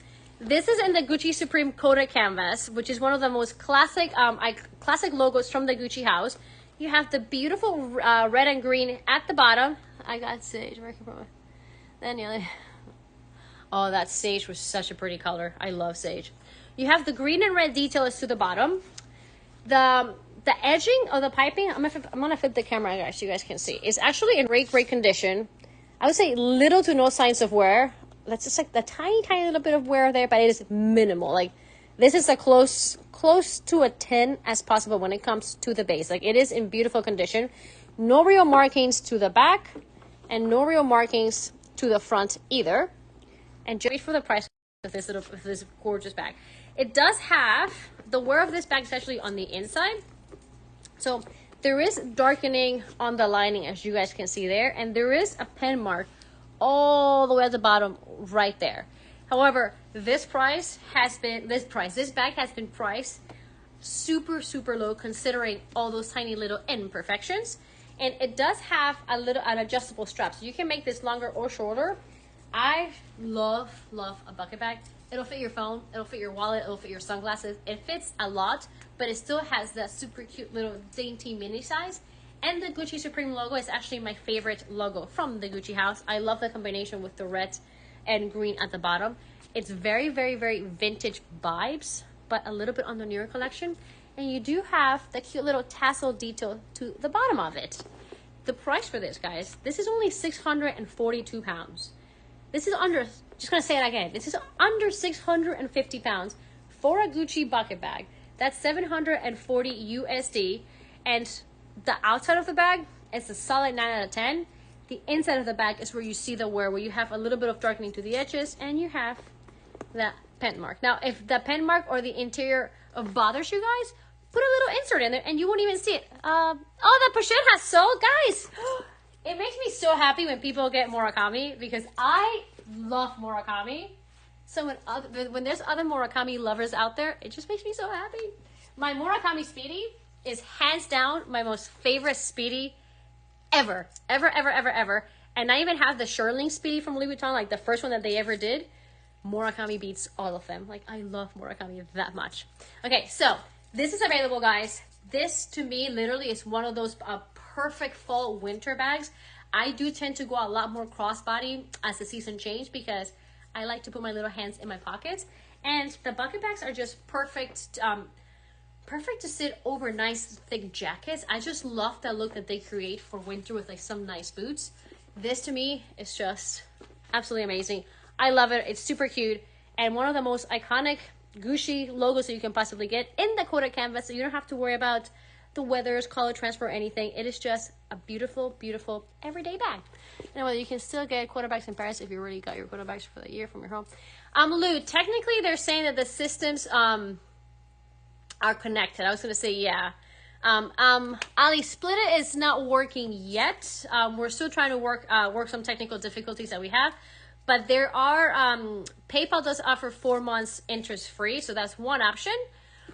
This is in the Gucci Supreme Coated Canvas, which is one of the most classic logos from the Gucci house. You have the beautiful red and green at the bottom. I got sage. Danielle. Oh, that sage was such a pretty color. I love sage. You have the green and red details to the bottom. The edging of the piping, I'm gonna flip the camera, guys, so you guys can see. It's actually in great condition. I would say little to no signs of wear. That's just like the tiny little bit of wear there, but it is minimal. Like, this is a close to a 10 as possible when it comes to the base. Like, it is in beautiful condition. No real markings to the back and no real markings to the front either. And just for the price of this gorgeous bag. It does have the wear of this bag, especially on the inside. So there is darkening on the lining, as you guys can see there, and there is a pen mark all the way at the bottom right there. However, this bag has been priced super low, considering all those tiny little imperfections. And it does have an adjustable strap, so you can make this longer or shorter. I love a bucket bag. It'll fit your phone, it'll fit your wallet, it'll fit your sunglasses. It fits a lot, but it still has that super cute little dainty mini size. And the Gucci Supreme logo is actually my favorite logo from the Gucci house. I love the combination with the red and green at the bottom. It's very, very, very vintage vibes, but a little bit on the newer collection. And you do have the cute little tassel detail to the bottom of it. The price for this, guys, this is only 642 pounds. This is under, just gonna say it again, this is under 650 pounds for a Gucci bucket bag. That's 740 USD. And the outside of the bag is a solid 9 out of 10. The inside of the bag is where you see the wear, where you have a little bit of darkening to the edges, and you have that pen mark. Now, if the pen mark or the interior bothers you guys, put a little insert in there and you won't even see it. Oh, the pochette has sold, guys. It makes me so happy when people get Murakami, because I love Murakami. So when there's other Murakami lovers out there, it just makes me so happy. My Murakami Speedy is hands down my most favorite Speedy ever. And I even have the Shirling Speedy from Louis Vuitton, like the first one that they ever did. Murakami beats all of them. Like, I love Murakami that much. Okay, so this is available, guys. This, to me, literally is one of those perfect fall winter bags. I do tend to go a lot more crossbody as the season changes, because I like to put my little hands in my pockets. And the bucket bags are just perfect, perfect to sit over nice thick jackets. I just love that look that they create for winter with like some nice boots. This to me is just absolutely amazing. I love it. It's super cute, and one of the most iconic Gucci logos that you can possibly get in the coated canvas, so you don't have to worry about the weathers, color transfer, or anything. It is just a beautiful, beautiful everyday bag. And whether you can still get quarterbacks in Paris if you already got your quarterbacks for the year from your home. Lou, technically they're saying that the systems are connected. I was gonna say yeah. Ali, Split It is not working yet. We're still trying to work some technical difficulties that we have. But there are, PayPal does offer 4 months interest free, so that's one option.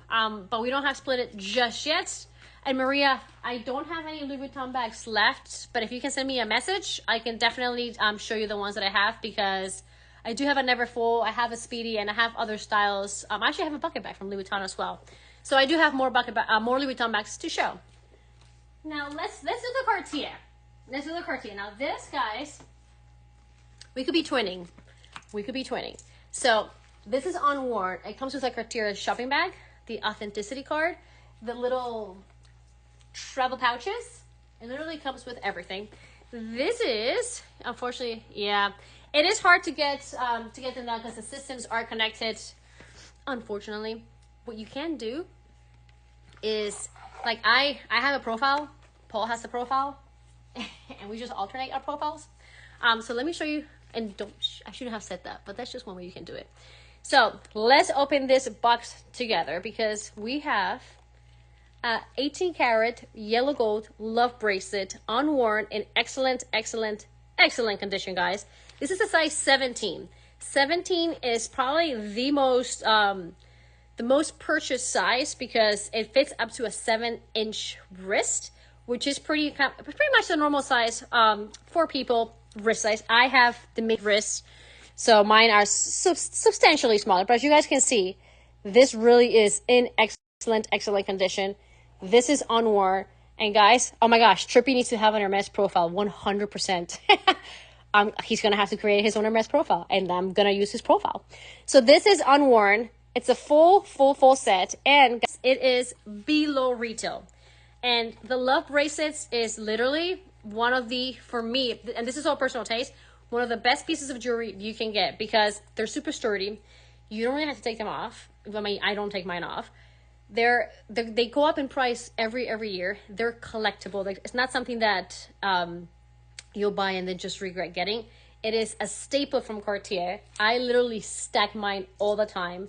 But we don't have Split It just yet. And Maria, I don't have any Louis Vuitton bags left, but if you can send me a message, I can definitely show you the ones that I have, because I do have a Neverfull, I have a Speedy, and I have other styles. I actually have a bucket bag from Louis Vuitton as well. So I do have more more Louis Vuitton bags to show. Now let's do the Cartier. Let's do the Cartier. Now this, guys, we could be twinning. So this is unworn. It comes with a Cartier shopping bag, the authenticity card, the little travel pouches. It literally comes with everything. This is, unfortunately, yeah, it is hard to get them down because the systems are connected. Unfortunately, what you can do is, like, I have a profile, Paul has a profile, and we just alternate our profiles. So let me show you. And I shouldn't have said that, but that's just one way you can do it. So let's open this box together, because we have 18 karat yellow gold love bracelet, unworn, in excellent condition, guys. This is a size 17. 17 is probably the most purchased size, because it fits up to a 7-inch wrist, which is pretty much the normal size for people. Wrist size. I have the mid wrist, so mine are substantially smaller, but as you guys can see, this really is in excellent condition. This is unworn, and guys, oh my gosh, Trippy needs to have an Hermes profile 100%. He's gonna have to create his own Hermes profile, and I'm gonna use his profile. So this is unworn. It's a full set, and guys, it is below retail. And the love bracelets is literally one of the, for me, and this is all personal taste, one of the best pieces of jewelry you can get, because they're super sturdy. You don't really have to take them off. I mean, I don't take mine off. They go up in price every year. They're collectible. It's not something that you'll buy and then just regret getting. It is a staple from Cartier. I literally stack mine all the time,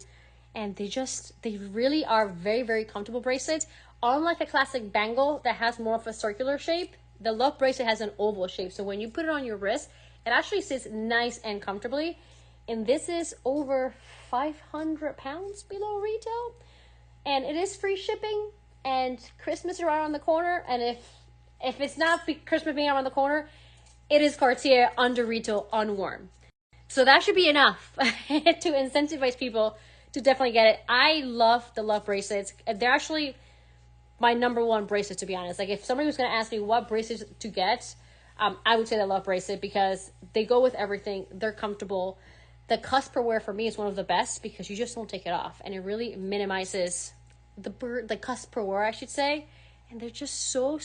and they really are very comfortable bracelets. Unlike a classic bangle that has more of a circular shape, the love bracelet has an oval shape, so when you put it on your wrist, it actually sits nice and comfortably. And this is over 500 pounds below retail, and it is free shipping, and Christmas is right around the corner. And if it's not Christmas being around the corner, it is Cartier under retail, unworn. So that should be enough to incentivize people to definitely get it. I love the love bracelets. They're actually my number one bracelet, to be honest. Like if somebody was going to ask me what bracelets to get, I would say the Love Bracelet, because they go with everything. They're comfortable. The cusp per wear for me is one of the best because you just don't take it off, and it really minimizes the cusp per wear, I should say. And they're just so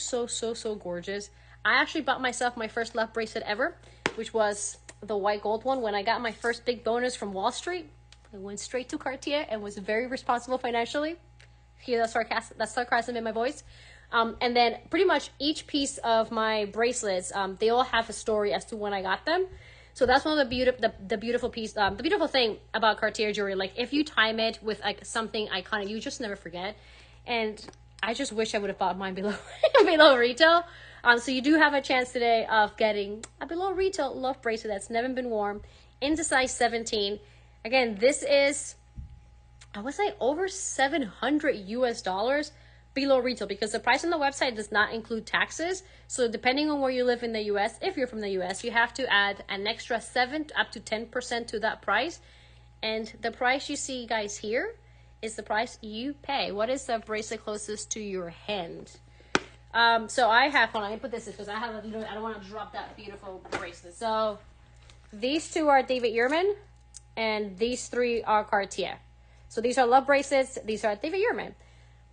gorgeous. I actually bought myself my first Love Bracelet ever, which was the white gold one. When I got my first big bonus from Wall Street, I went straight to Cartier and was very responsible financially. Hear that sarcasm in my voice. And then pretty much each piece of my bracelets, they all have a story as to when I got them. So that's one of the beautiful thing about Cartier jewelry. Like if you time it with like something iconic, you just never forget. And I just wish I would have bought mine below below retail. So you do have a chance today of getting a below retail Love Bracelet that's never been worn into size 17. Again, this is, I would say, over $700 US below retail, because the price on the website does not include taxes. So depending on where you live in the US, if you're from the US, you have to add an extra 7 up to 10% to that price. And the price you see, guys, here is the price you pay. What is the bracelet closest to your hand? So I have, hold on, let me put this in because I don't want to drop that beautiful bracelet. So these two are David Yurman and these three are Cartier. So these are Love Bracelets, these are David Yurman.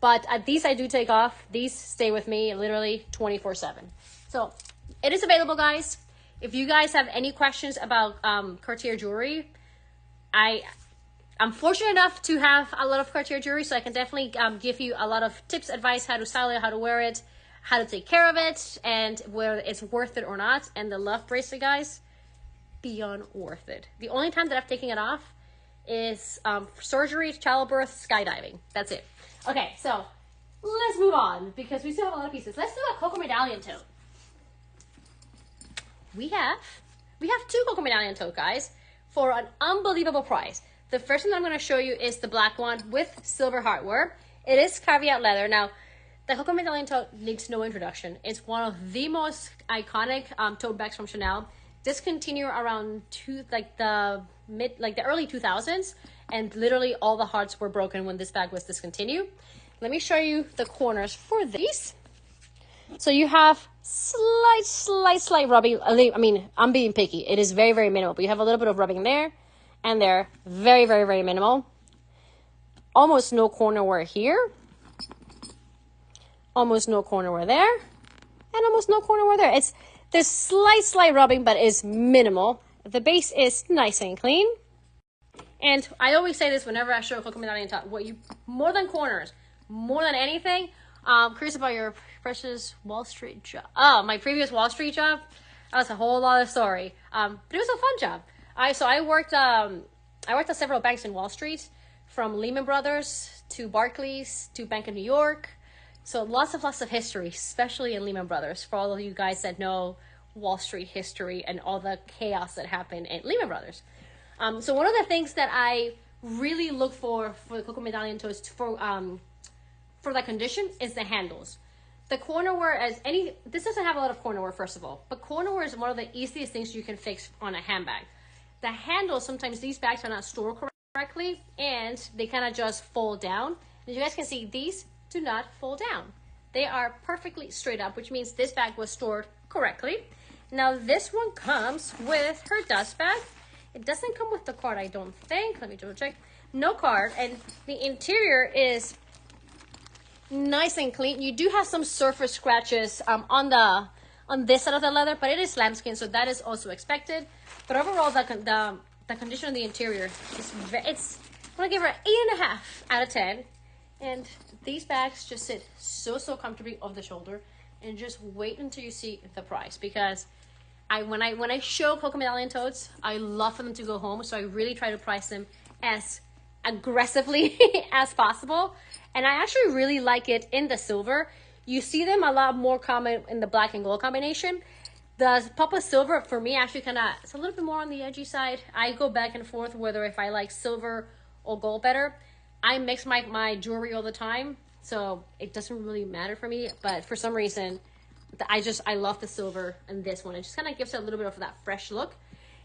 But these I do take off. These stay with me literally 24/7. So it is available, guys. If you guys have any questions about Cartier jewelry, I'm fortunate enough to have a lot of Cartier jewelry, so I can definitely give you a lot of tips, advice, how to style it, how to wear it, how to take care of it, and whether it's worth it or not. And the Love Bracelet, guys, beyond worth it. The only time that I've taken it off is surgery, childbirth, skydiving. That's it. Okay, so let's move on because we still have a lot of pieces. Let's do a Coco Medallion tote. We have 2 Coco Medallion tote, guys, for an unbelievable price. The first one I'm going to show you is the black one with silver hardware. It is Caviar leather. Now, the Coco Medallion tote needs no introduction. It's one of the most iconic tote bags from Chanel. Discontinued around the early 2000s, and literally all the hearts were broken when this bag was discontinued. Let me show you the corners for these. So you have slight rubbing. I mean, I'm being picky. It is very, very minimal, but you have a little bit of rubbing there and there. Very, very, very minimal. Almost no corner wear here. Almost no corner wear there. And almost no corner wear there. There's slight rubbing, but it's minimal. The base is nice and clean. And I always say this whenever I show a Coco Medallion top, more than corners, more than anything, curious about your precious Wall Street job. Oh, my previous Wall Street job, that was a whole other story. But it was a fun job. I worked at several banks in Wall Street, from Lehman Brothers to Barclays to Bank of New York. So lots of history, especially in Lehman Brothers, for all of you guys that know Wall Street history and all the chaos that happened in Lehman Brothers. So one of the things that I really look for the Coco Medallion toast for the condition is the handles. The corner wear, this doesn't have a lot of corner wear, first of all, but corner wear is one of the easiest things you can fix on a handbag. The handles, sometimes these bags are not stored correctly and they kind of just fold down. As you guys can see, these do not fold down. They are perfectly straight up, which means this bag was stored correctly. Now this one comes with her dust bag. It doesn't come with the card, I don't think. Let me double check. No card, and the interior is nice and clean. You do have some surface scratches on this side of the leather, but it is lambskin, so that is also expected. But overall, the condition of the interior is I'm gonna give her 8.5 out of 10. And these bags just sit so comfortably off the shoulder, and just wait until you see the price, because when I show Coco Medallion totes, I love for them to go home, so I really try to price them as aggressively as possible. And I actually really like it in the silver. You see them a lot more common in the black and gold combination. The pop of silver, for me, actually it's a little bit more on the edgy side. I go back and forth whether if I like silver or gold better. I mix my jewelry all the time, so it doesn't really matter for me. But for some reason, I love the silver in this one. It just kind of gives it a little bit of that fresh look.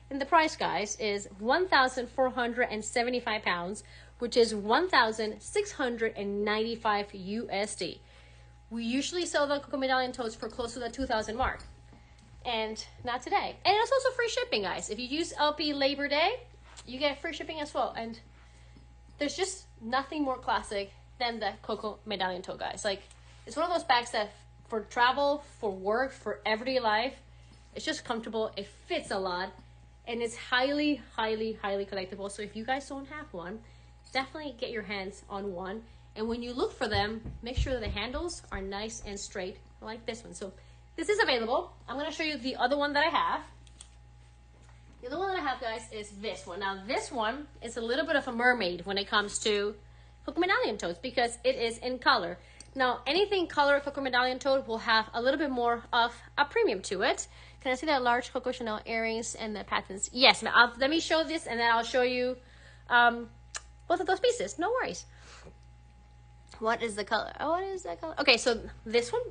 And the price, guys, is 1,475 pounds, which is 1,695 USD. We usually sell the Coco Medallion totes for close to the 2,000 mark. And not today. And it's also free shipping, guys. If you use LP Labor Day, you get free shipping as well. And there's just nothing more classic than the Coco Medallion tote, guys. Like, it's one of those bags that for travel, for work, for everyday life, it's just comfortable. It fits a lot. And it's highly, highly, highly collectible. So if you guys don't have one, definitely get your hands on one. And when you look for them, make sure that the handles are nice and straight, like this one. So this is available. I'm going to show you the other one that I have. The other one that I have, guys, is this one. Now, this one is a little bit of a mermaid when it comes to Coco Medallion totes because it is in color. Now, anything color Coco Medallion tote will have a little bit more of a premium to it. Can I see that large Coco Chanel earrings and the patents? Yes, let me show this and then I'll show you both of those pieces. No worries. What is the color? Oh, what is that color? Okay, so this one.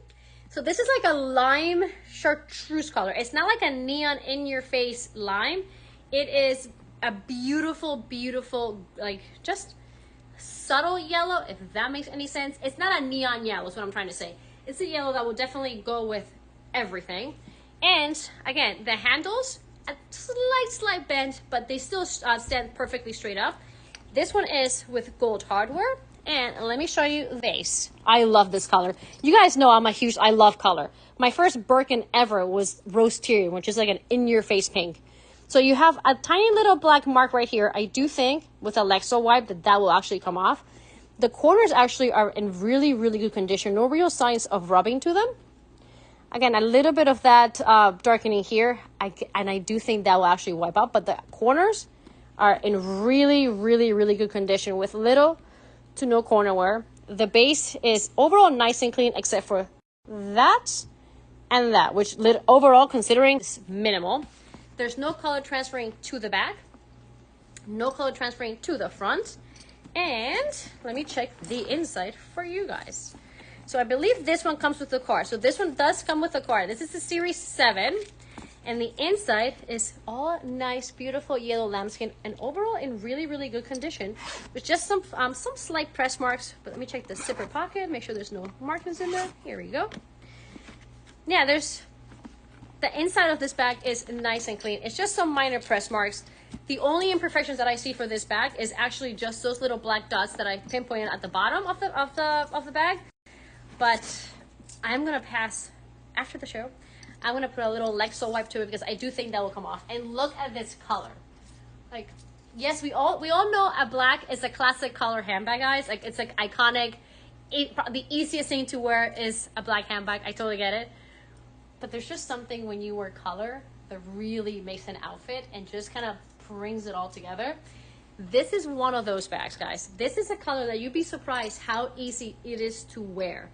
So this is like a lime chartreuse color. It's not like a neon in-your-face lime. It is a beautiful, beautiful, like just subtle yellow, if that makes any sense. It's not a neon yellow is what I'm trying to say. It's a yellow that will definitely go with everything. And again, the handles, a slight bend, but they still stand perfectly straight up. This one is with gold hardware. And let me show you this. I love this color. You guys know I love color. My first Birkin ever was Rose Tyrian, which is like an in-your-face pink. So you have a tiny little black mark right here. I do think with a Lexo wipe that will actually come off. The corners actually are in really, really good condition. No real signs of rubbing to them. Again, a little bit of that darkening here. And I do think that will actually wipe out. But the corners are in really, really, really good condition with little to no corner wear. The base is overall nice and clean except for that and that, which overall considering is minimal. There's no color transferring to the back, no color transferring to the front. And let me check the inside for you guys. So I believe this one comes with the card. So this one does come with a card. This is the Series 7. And the inside is all nice, beautiful yellow lambskin and overall in really, really good condition with just some slight press marks. But let me check the zipper pocket, make sure there's no markings in there. Here we go. Yeah, the inside of this bag is nice and clean. It's just some minor press marks. The only imperfections that I see for this bag is actually just those little black dots that I pinpointed at the bottom of the bag. But I'm gonna pass after the show. I'm going to put a little Lexo wipe to it because I do think that will come off. And look at this color. Like, yes, we all know a black is a classic color handbag, guys. Like, it's like iconic. The easiest thing to wear is a black handbag. I totally get it. But there's just something when you wear color that really makes an outfit and just kind of brings it all together. This is one of those bags, guys. This is a color that you'd be surprised how easy it is to wear.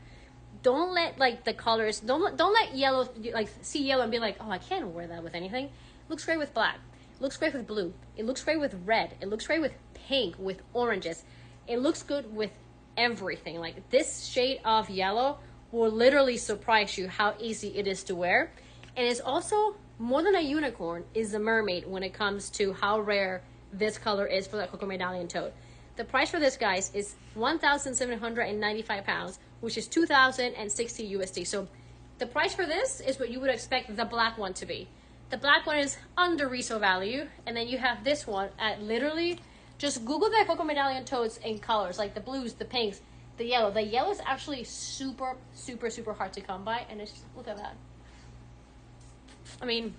Don't let like the colors, don't let yellow, like see yellow and be like, oh, I can't wear that with anything. It looks great with black. It looks great with blue. It looks great with red. It looks great with pink, with oranges. It looks good with everything. Like this shade of yellow will literally surprise you how easy it is to wear. And it's also more than a unicorn is a mermaid when it comes to how rare this color is for the Coco Medallion tote. The price for this, guys, is 1,795 pounds, which is 2,060 USD. So the price for this is what you would expect the black one to be. The black one is under resale value. And then you have this one at literally, just Google the Coco Medallion totes in colors, like the blues, the pinks, the yellow. The yellow is actually super, super, super hard to come by. And it's just, look at that. I mean,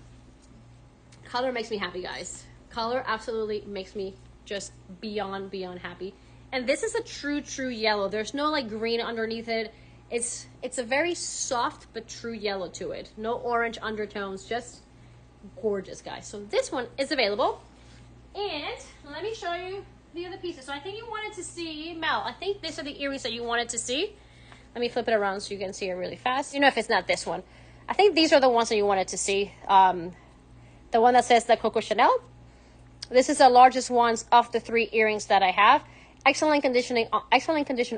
color makes me happy, guys. Color absolutely makes me just beyond happy. And this is a true yellow. There's no like green underneath it. It's a very soft but true yellow to it. No orange undertones, just gorgeous, guys. So this one is available. And let me show you the other pieces. So I think you wanted to see, Mel, I think these are the earrings that you wanted to see. Let me flip it around so you can see it really fast. You know if it's not this one. I think these are the ones that you wanted to see. The one that says the Coco Chanel. This is the largest ones of the 3 earrings that I have. Excellent condition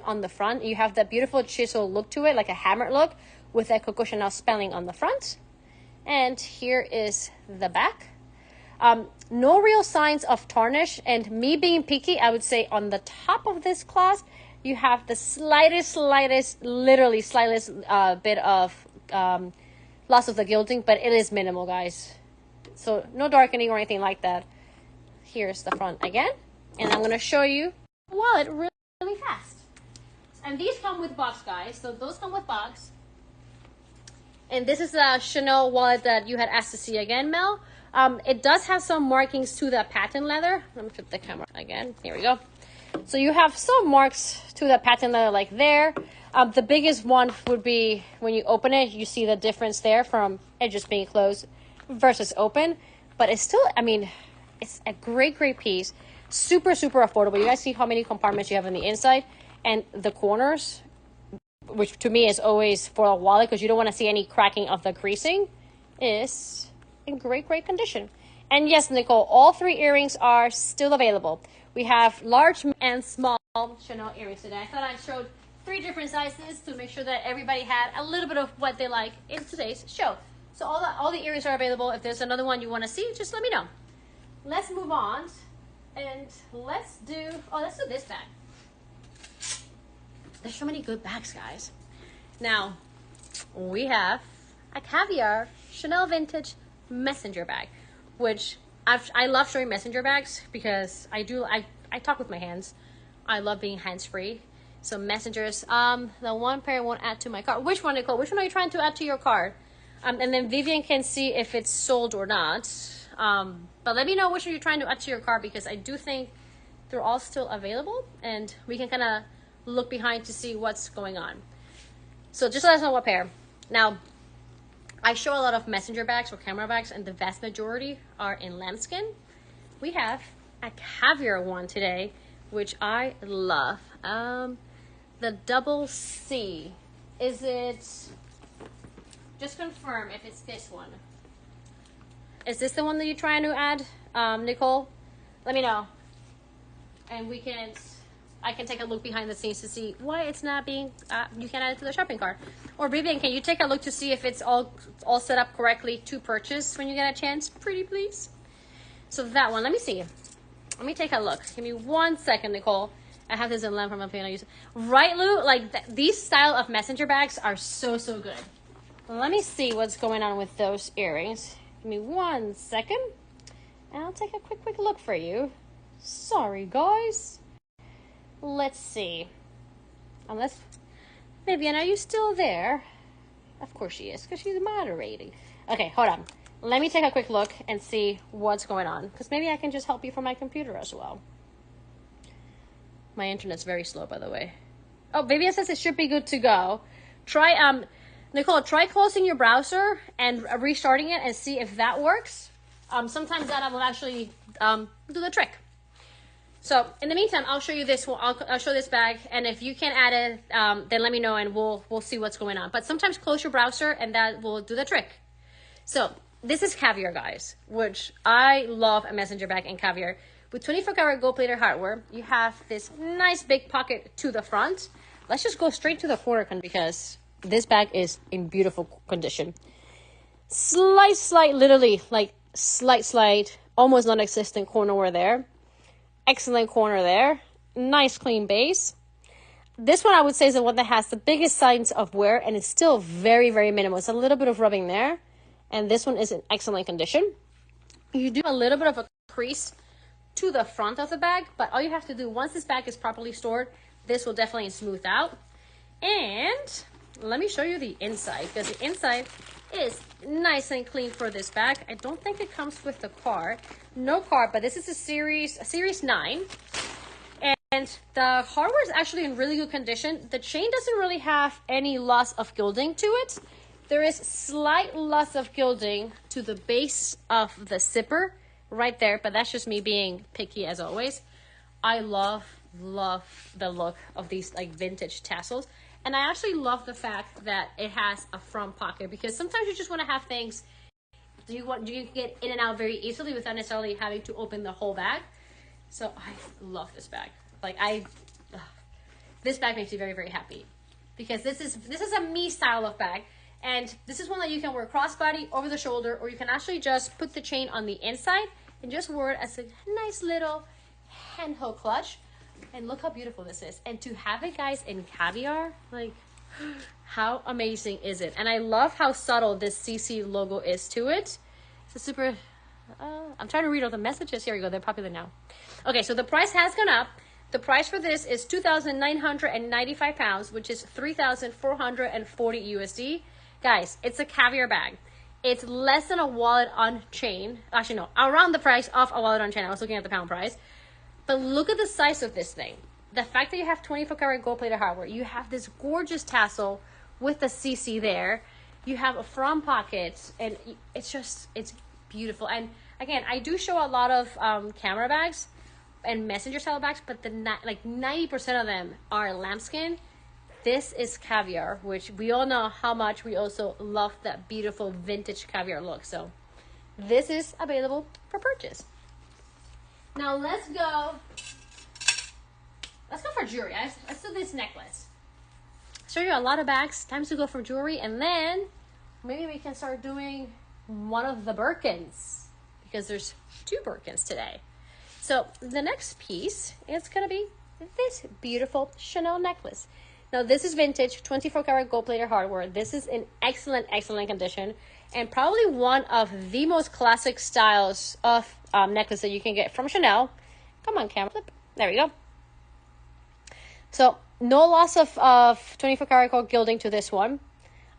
on the front. You have that beautiful chisel look to it, like a hammer look, with that Coco Chanel spelling on the front. And here is the back. No real signs of tarnish. And me being picky, I would say on the top of this clasp, you have the slightest, literally slightest bit of loss of the gilding, but it is minimal, guys. So no darkening or anything like that. Here's the front again, and I'm going to show you the wallet really fast. And these come with box, guys. So those come with box. And this is a Chanel wallet that you had asked to see again, Mel. It does have some markings to the patent leather. Let me flip the camera again. Here we go. So you have some marks to the patent leather like there. The biggest one would be when you open it, you see the difference there from it just being closed versus open. But it's still, I mean, it's a great piece. Super affordable. You guys see how many compartments you have on the inside and the corners, which to me is always for a wallet because you don't want to see any cracking of the creasing, is in great condition. And yes, Nicole, all 3 earrings are still available. We have large and small Chanel earrings today. I thought I showed 3 different sizes to make sure that everybody had a little bit of what they like in today's show. So all the earrings are available. If there's another one you want to see, just let me know. Let's move on and let's do this bag. There's so many good bags, guys. Now, we have a Caviar Chanel Vintage messenger bag, which I love showing messenger bags because I talk with my hands. I love being hands-free. So messengers, the one pair I won't add to my card. Which one, Nicole? Which one are you trying to add to your card? And then Vivian can see if it's sold or not. But let me know which one you're trying to add to your card because I do think they're all still available and we can kind of look behind to see what's going on. So just let us know what pair. Now, I show a lot of messenger bags or camera bags and the vast majority are in lambskin. We have a Caviar one today, which I love. The double C. Is it, just confirm if it's this one. Is this the one that you're trying to add, Nicole? Let me know. And I can take a look behind the scenes to see why it's not being, you can add it to the shopping cart. Or Vivian, can you take a look to see if it's all set up correctly to purchase when you get a chance? Pretty please. So that one, let me see. Let me take a look. Give me 1 second, Nicole. I have this in lamp from my piano. Right, Lou? Like these style of messenger bags are so good. Let me see what's going on with those earrings. Give me 1 second. And I'll take a quick look for you. Sorry, guys. Let's see. Unless, Vivian, are you still there? Of course she is, because she's moderating. Okay, hold on. Let me take a quick look and see what's going on, because maybe I can just help you from my computer as well. My internet's very slow, by the way. Oh, Vivian says it should be good to go. Try, Nicole, try closing your browser and restarting it and see if that works. Sometimes that will actually do the trick. So in the meantime, I'll show you this. I'll show this bag, and if you can add it, then let me know, and we'll see what's going on. But sometimes close your browser, and that will do the trick. So this is Caviar, guys, which I love a messenger bag in Caviar. With 24 karat gold plated hardware, you have this nice big pocket to the front. Let's just go straight to the corner because this bag is in beautiful condition. Slight, literally like slight, almost non-existent corner wear there. Excellent corner there. Nice clean base. This one I would say is the one that has the biggest signs of wear, and it's still very minimal. It's a little bit of rubbing there, and this one is in excellent condition. You do a little bit of a crease to the front of the bag, but all you have to do once this bag is properly stored, this will definitely smooth out. And let me show you the inside, because the inside is nice and clean for this bag. I don't think it comes with the card. No card, but this is a series 9. And the hardware is actually in really good condition. The chain doesn't really have any loss of gilding to it. There is slight loss of gilding to the base of the zipper right there, but that's just me being picky as always. I love the look of these like vintage tassels. And I actually love the fact that it has a front pocket, because sometimes you just want to have things you can get in and out very easily without necessarily having to open the whole bag. So I love this bag. Like this bag makes me very happy, because this is a me style of bag, and this is one that you can wear crossbody, over the shoulder, or you can actually just put the chain on the inside and just wear it as a nice little handheld clutch. And look how beautiful this is. And to have it, guys, in Caviar, like, how amazing is it? And I love how subtle this CC logo is to it. It's a super, I'm trying to read all the messages. Here we go. They're popular now. Okay, so the price has gone up. The price for this is 2,995 pounds, which is 3,440 USD. Guys, it's a Caviar bag. It's less than a wallet on chain. Actually, no, around the price of a wallet on chain. I was looking at the pound price. But look at the size of this thing. The fact that you have 24 karat gold plated hardware, you have this gorgeous tassel with the CC there. You have a front pocket, and it's beautiful. And again, I do show a lot of camera bags and messenger style bags, but like 90% of them are lambskin. This is Caviar, which we all know how much we also love that beautiful vintage Caviar look. So this is available for purchase. Now let's go for jewelry. Let's do this necklace. Show you a lot of bags. Time to go for jewelry, and then maybe we can start doing one of the Birkins, because there's 2 Birkins today. So the next piece is gonna be this beautiful Chanel necklace. Now this is vintage, 24 karat gold plated hardware. This is in excellent condition, and probably one of the most classic styles of necklace that you can get from Chanel. Come on, camera, flip. There we go. So no loss of 24 karat gold gilding to this one.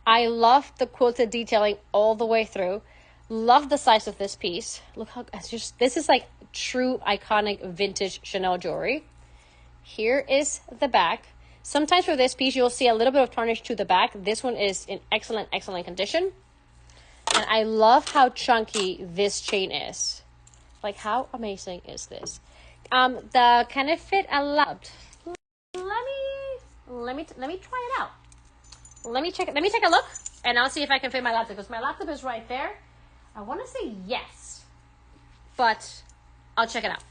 I love the quilted detailing all the way through. Love the size of this piece. Look how this is like true iconic vintage Chanel jewelry. Here is the back. Sometimes for this piece, you'll see a little bit of tarnish to the back. This one is in excellent condition. And I love how chunky this chain is. Like, how amazing is this? The Can It Fit Allowed? Let me try it out. Let me take a look, and I'll see if I can fit my laptop, because my laptop is right there. I want to say yes, but I'll check it out.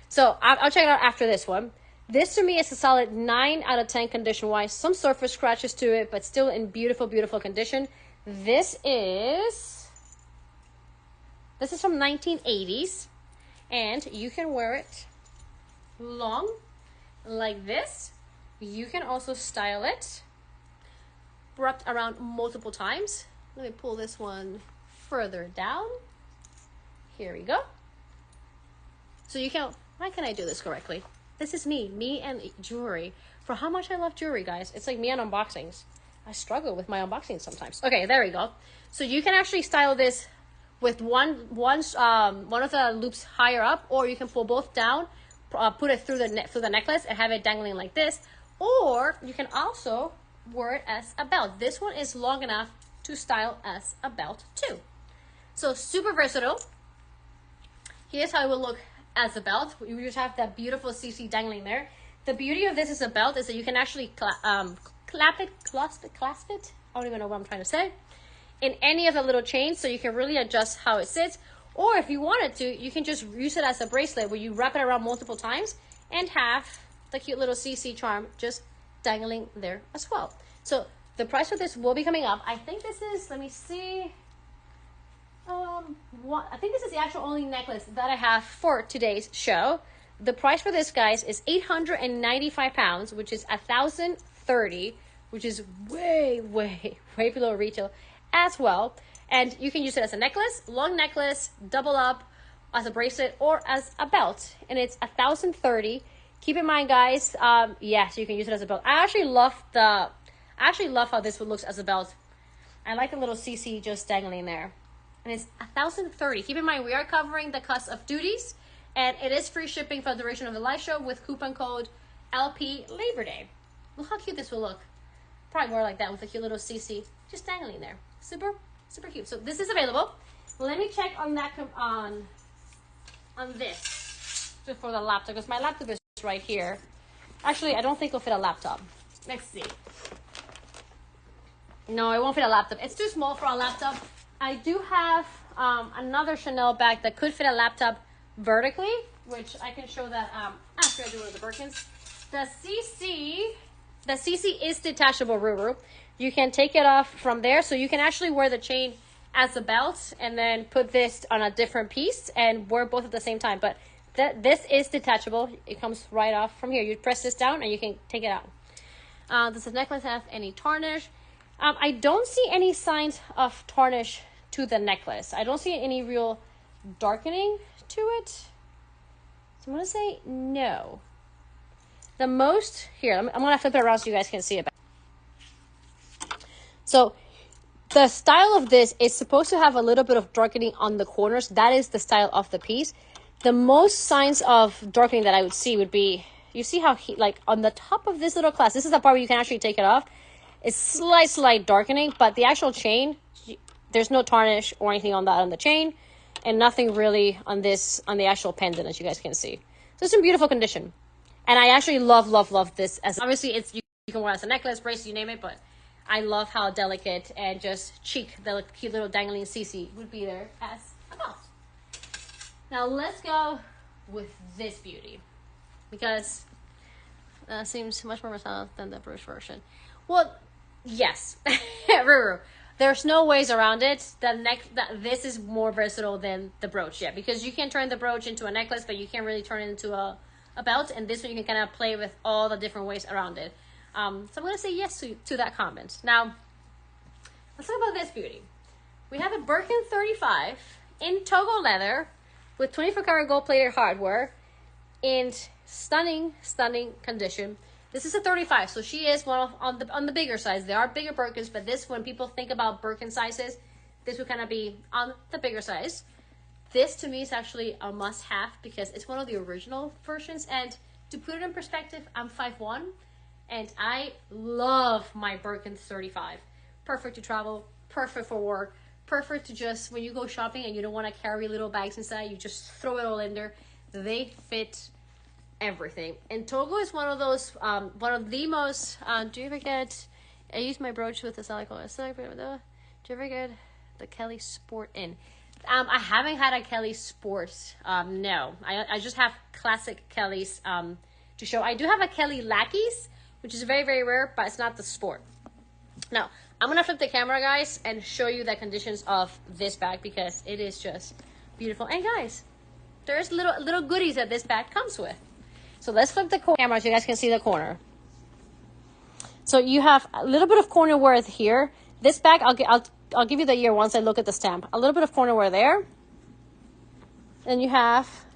So I'll check it out after this one. This to me is a solid 9 out of 10 condition wise. Some surface scratches to it, but still in beautiful condition. This is from 1980s, and you can wear it long like this. You can also style it wrapped around multiple times. Let me pull this one further down. Here we go. So you can, how can I do this correctly? This is me and jewelry. For how much I love jewelry, guys. It's like me and unboxings. I struggle with my unboxings sometimes. Okay, there we go. So you can actually style this with one of the loops higher up, or you can pull both down, put it through the necklace and have it dangling like this, or you can also wear it as a belt. This one is long enough to style as a belt too. So super versatile. Here's how it will look as a belt. You just have that beautiful CC dangling there. The beauty of this as a belt is that you can actually clasp it. I don't even know what I'm trying to say. In any of the little chains, so you can really adjust how it sits. Or if you wanted to, you can just use it as a bracelet where you wrap it around multiple times and have the cute little CC charm just dangling there as well. So the price for this will be coming up. I think this is, let me see. I think this is the actual only necklace that I have for today's show. The price for this, guys, is 895 pounds, which is 1,030, which is way below retail as well. And you can use it as a necklace, long necklace, double up, as a bracelet, or as a belt. And it's 1,030. Keep in mind, guys, yes, you can use it as a belt. I actually love how this looks as a belt. I like the little CC just dangling there. And it's 1,030. Keep in mind, we are covering the cost of duties, and it is free shipping for the duration of the live show with coupon code LP Labor Day. Look how cute this will look. Probably more like that with a cute little CC just dangling there. Super cute. So this is available. Let me check on that on this for the laptop, because my laptop is right here. Actually, I don't think it'll fit a laptop. Let's see. No, it won't fit a laptop. It's too small for a laptop. I do have another Chanel bag that could fit a laptop vertically, which I can show that after I do one of the Birkins. The CC is detachable, Ruru. You can take it off from there, so you can actually wear the chain as a belt and then put this on a different piece and wear both at the same time. But this is detachable. It comes right off from here. You press this down and you can take it out. Does the necklace have any tarnish? I don't see any signs of tarnish to the necklace. I don't see any real darkening to it. So I'm going to say no. The most, here, I'm going to flip it around so you guys can see it. So the style of this is supposed to have a little bit of darkening on the corners. That is the style of the piece. The most signs of darkening that I would see would be, you see how like on the top of this little clasp, this is the part where you can actually take it off. It's slight darkening, but the actual chain, there's no tarnish or anything on that on the chain, and nothing really on this, on the actual pendant, as you guys can see. So it's in beautiful condition. And I actually love this. As obviously, it's you can wear it as a necklace, bracelet, you name it, but I love how delicate and just chic the cute little dangling CC would be there as a belt. Now let's go with this beauty, because that seems much more versatile than the brooch version. Well, yes, there's no ways around it. This is more versatile than the brooch, yeah, because you can turn the brooch into a necklace, but you can't really turn it into a belt, and this one you can kind of play with all the different ways around it. So I'm going to say yes to that comment. Now, let's talk about this beauty. We have a Birkin 35 in Togo leather with 24 karat gold plated hardware in stunning condition. This is a 35, so she is one of on the bigger size. There are bigger Birkins, but this, when people think about Birkin sizes, this would kind of be on the bigger size. This to me is actually a must-have because it's one of the original versions. And to put it in perspective, I'm 5'1", and I love my Birkin 35. Perfect to travel, perfect for work, perfect to just when you go shopping and you don't want to carry little bags inside, you just throw it all in there. They fit everything. And Togo is one of those, one of the most, do you ever get, I use my brooch with the silicone, do you ever get the Kelly Sport in? I haven't had a Kelly Sport, no. I just have classic Kellys to show. I do have a Kelly Lackeys, which is very rare, but it's not the Sport. Now, I'm going to flip the camera, guys, and show you the conditions of this bag because it is just beautiful. And guys, there's little goodies that this bag comes with. So let's flip the camera so you guys can see the corner. So you have a little bit of corner wear here. This bag, I'll give you the year once I look at the stamp. A little bit of corner wear there. And you have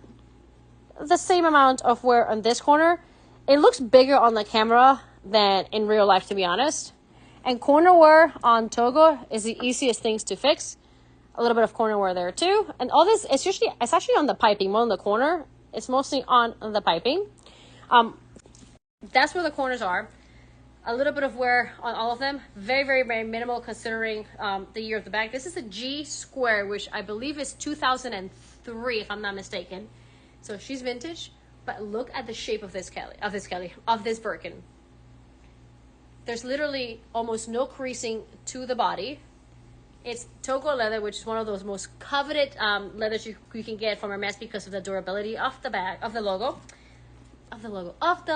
the same amount of wear on this corner. It looks bigger on the camera than in real life, to be honest. And corner wear on Togo is the easiest things to fix. A little bit of corner wear there too. And all this, it's actually on the piping, more on the corner. It's mostly on the piping. That's where the corners are. A little bit of wear on all of them. Very minimal considering the year of the bag. This is a G square, which I believe is 2003, if I'm not mistaken. So she's vintage, but look at the shape of this Birkin. There's literally almost no creasing to the body. It's Togo leather, which is one of those most coveted leathers you can get from Hermes because of the durability of the bag, of the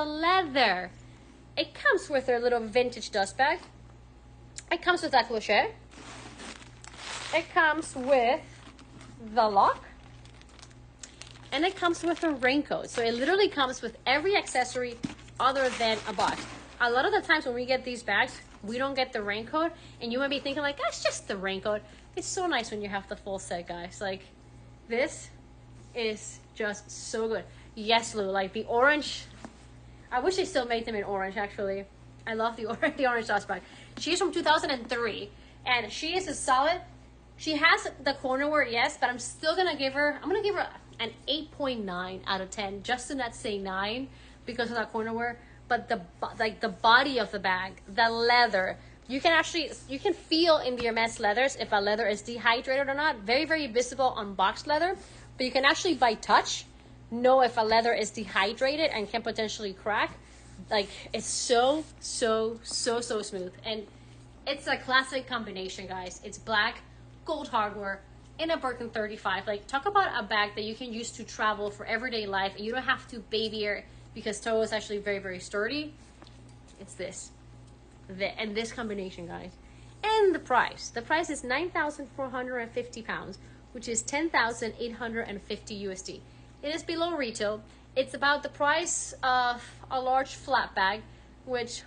leather. It comes with their little vintage dust bag. It comes with that cloche. It comes with the lock. And it comes with a raincoat. So it literally comes with every accessory other than a box. A lot of the times when we get these bags, we don't get the raincoat. And you might be thinking like, that's just the raincoat. It's so nice when you have the full set, guys. Like, this is just so good. Yes, Lou, like the orange. I wish they still made them in orange, actually. I love the orange dust bag. She's from 2003, and she is a solid. She has the corner wear, yes, but I'm still gonna give her. I'm gonna give her an 8.9 out of 10, just to not say 9 because of that corner wear. But the body of the bag, the leather, you can feel in the Hermes leathers if a leather is dehydrated or not. Very visible on boxed leather, but you can actually by touch know if a leather is dehydrated and can potentially crack. Like, it's so smooth, and it's a classic combination, guys. It's black, gold hardware in a Birkin 35. Like, talk about a bag that you can use to travel for everyday life, and you don't have to baby it because Togo is actually very sturdy. It's this, and this combination, guys. And the price is 9,450 pounds, which is 10,850 USD. It is below retail. It's about the price of a large flat bag, which,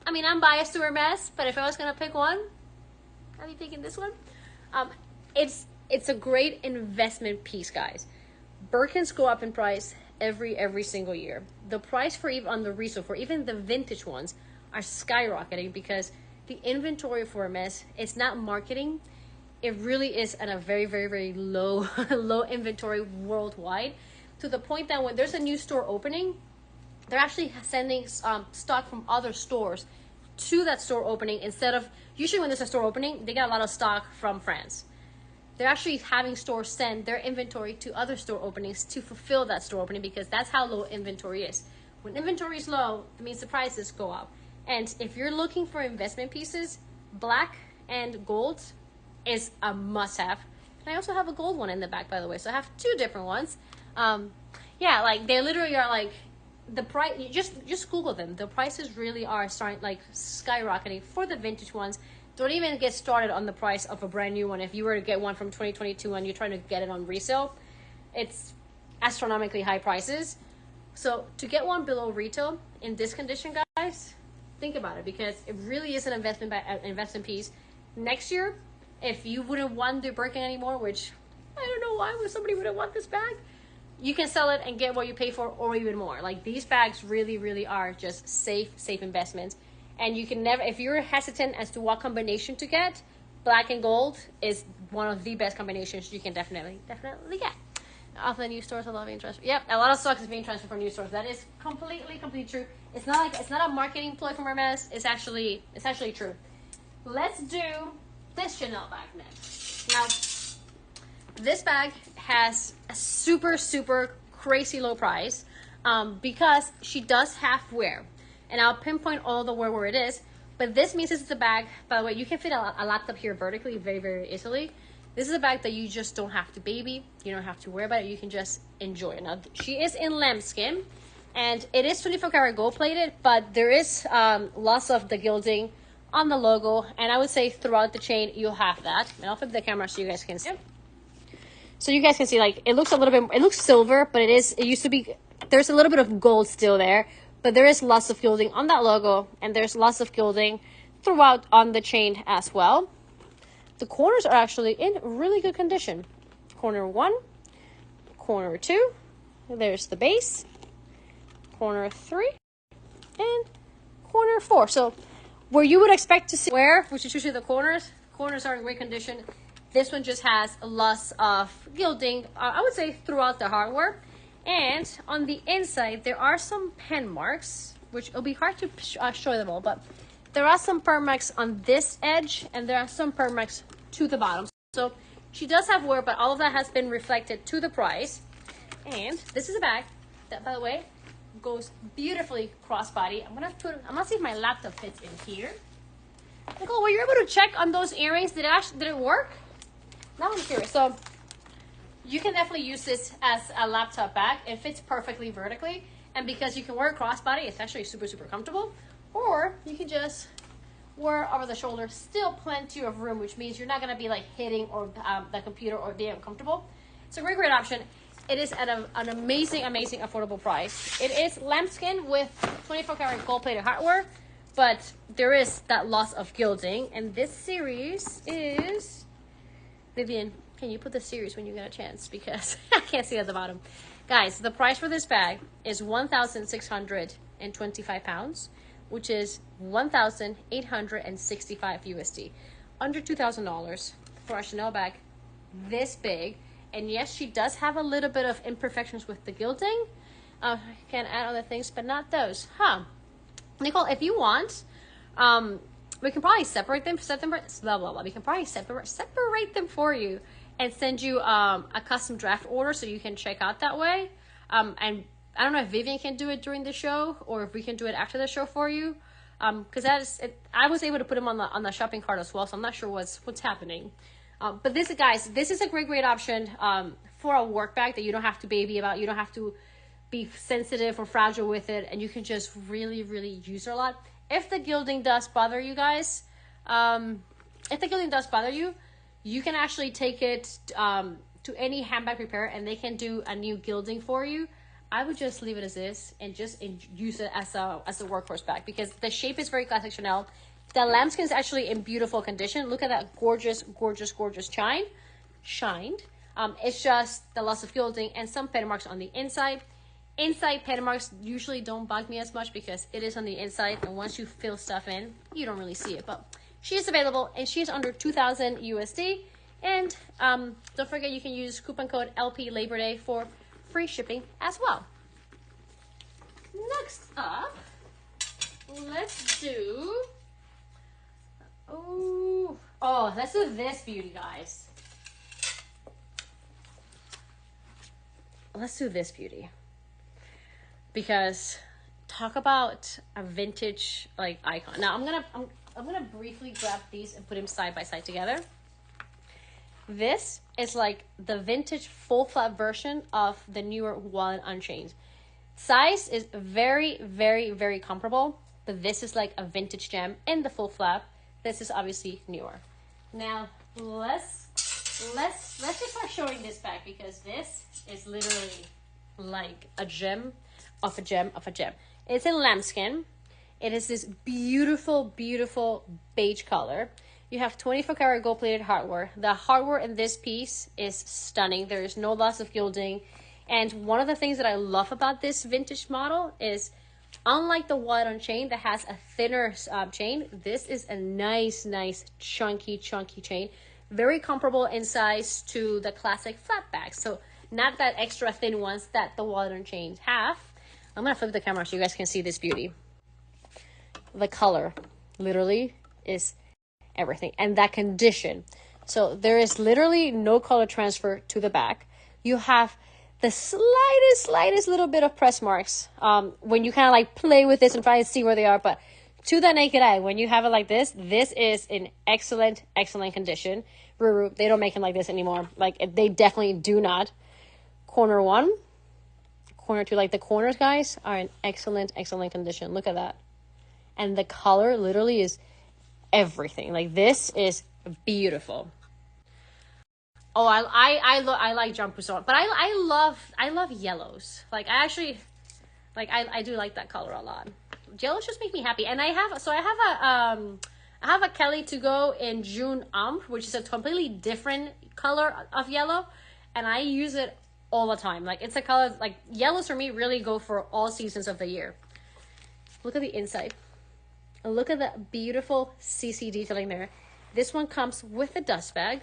I mean, I'm biased to Hermes, but if I was gonna pick one, I'd be picking this one. It's a great investment piece, guys. Birkins go up in price every single year. The price for even on the resale for even the vintage ones are skyrocketing because the inventory for Hermes, it's not marketing. It really is at a very low low inventory worldwide, to the point that when there's a new store opening, they're actually sending stock from other stores to that store opening, instead of, usually when there's a store opening, they get a lot of stock from France. They're actually having stores send their inventory to other store openings to fulfill that store opening, because that's how low inventory is. When inventory is low, it means the prices go up. And if you're looking for investment pieces, black and gold is a must-have. And I also have a gold one in the back, by the way, so I have two different ones. Yeah, like they literally are like, the price, just Google them. The prices really are starting, like, skyrocketing for the vintage ones. Don't even get started on the price of a brand new one. If you were to get one from 2022 and you're trying to get it on resale, it's astronomically high prices. So to get one below retail in this condition, guys, think about it, because it really is an investment piece. Next year, if you wouldn't want the Birkin anymore, which I don't know why somebody wouldn't want this bag, you can sell it and get what you pay for, or even more. Like, these bags really are just safe investments. And you can never, if you're hesitant as to what combination to get, black and gold is one of the best combinations you can definitely get. Off the new stores, a lot of being transferred. Yep, a lot of stock is being transferred from new stores. That is completely true. It's not a marketing ploy from Hermes. It's actually true. Let's do this Chanel bag next. Now, this bag has a super crazy low price because she does have wear. And I'll pinpoint all the where it is. But this means this is a bag, by the way, you can fit a laptop here vertically very easily. This is a bag that you just don't have to baby. You don't have to worry about it. You can just enjoy it. Now, she is in lambskin, and it is 24 karat gold plated, but there is lots of the gilding on the logo. And I would say throughout the chain, you'll have that. And I'll flip the camera so you guys can see. So you guys can see, like, it looks a little bit, it looks silver, but it used to be, there's a little bit of gold still there. But there is lots of gilding on that logo, and there's lots of gilding throughout on the chain as well. The corners are actually in really good condition. Corner 1, corner 2, there's the base, corner 3, and corner 4. So where you would expect to see wear, which is usually the corners are in great condition. This one just has lots of gilding, I would say, throughout the hardware. And on the inside, there are some pen marks, which it'll be hard to show them all, but there are some pen marks on this edge, and there are some pen marks to the bottom. So she does have wear, but all of that has been reflected to the price. And this is a bag that, by the way, goes beautifully crossbody. I'm gonna see if my laptop fits in here. Nicole, were you able to check on those earrings? Did it work? Now I'm curious. So you can definitely use this as a laptop bag. It fits perfectly vertically, and because you can wear a crossbody, it's actually super comfortable. Or you can just wear over the shoulder. Still plenty of room, which means you're not gonna be like hitting or the computer or being uncomfortable. It's a great option. It is at an amazing affordable price. It is lambskin with 24 karat gold plated hardware, but there is that loss of gilding. And this series is, Vivian, can you put the series when you get a chance? Because I can't see at the bottom. Guys, the price for this bag is 1,625 pounds, which is 1,865 USD. Under $2,000 for a Chanel bag this big. And yes, she does have a little bit of imperfections with the gilding. I can add other things, but not those. Nicole, if you want, we can probably separate them, blah, blah, blah. We can probably separate them for you and send you a custom draft order so you can check out that way. And I don't know if Vivian can do it during the show or if we can do it after the show for you. Because I was able to put them on the shopping cart as well, so I'm not sure what's happening. But this is a great option for a work bag that you don't have to baby about. You don't have to be sensitive or fragile with it, and you can just really use it a lot. If the gilding does bother you guys, you can actually take it to any handbag repairer and they can do a new gilding for you, I would just leave it as is and just use it as a workhorse bag, because the shape is very classic Chanel. The lambskin is actually in beautiful condition. Look at that gorgeous, gorgeous, gorgeous shined. It's just the loss of gilding and some pen marks on the inside. Inside pen marks usually don't bug me as much because it is on the inside, and once you fill stuff in, you don't really see it. But she is available and she is under 2,000 USD. And don't forget, you can use coupon code LP Labor Day for free shipping as well. Next up, let's do let's do this beauty, guys. Let's do this beauty, because talk about a vintage like icon. Now I'm gonna briefly grab these and put them side by side together. This is like the vintage full flat version of the newer Wallet Unchained. Size is very, very, very comparable, but this is like a vintage gem in the full flap. This is obviously newer. Now let's just start showing this bag, because this is literally like a gem of a gem of a gem. It's in lambskin. It is this beautiful, beautiful beige color. You have 24 karat gold plated hardware. The hardware in this piece is stunning. There is no loss of gilding. And one of the things that I love about this vintage model is, unlike the Wallet Unchained that has a thinner chain, this is a nice, chunky chain. Very comparable in size to the classic flat bags. So not that extra thin ones that the Wallet Unchained have. I'm going to flip the camera so you guys can see this beauty. The color literally is everything, and that condition. So there is literally no color transfer to the back. You have the slightest little bit of press marks when you kind of like play with this and try to see where they are, but to the naked eye, when you have it like this is in excellent condition. Ruru, they don't make them like this anymore. Like, they definitely do not. Corner 1, corner 2, like the corners, guys, are in excellent condition. Look at that. And the color literally is everything. Like, this is beautiful. Oh, I like Jean Poussin, but I love yellows. Like, I actually, like, I do like that color a lot. Yellows just make me happy. And I have a Kelly to go in June which is a completely different color of yellow, and I use it all the time. Like, it's a color, like, yellows for me really go for all seasons of the year. Look at the inside. Look at the beautiful CC detailing there. This one comes with a dust bag.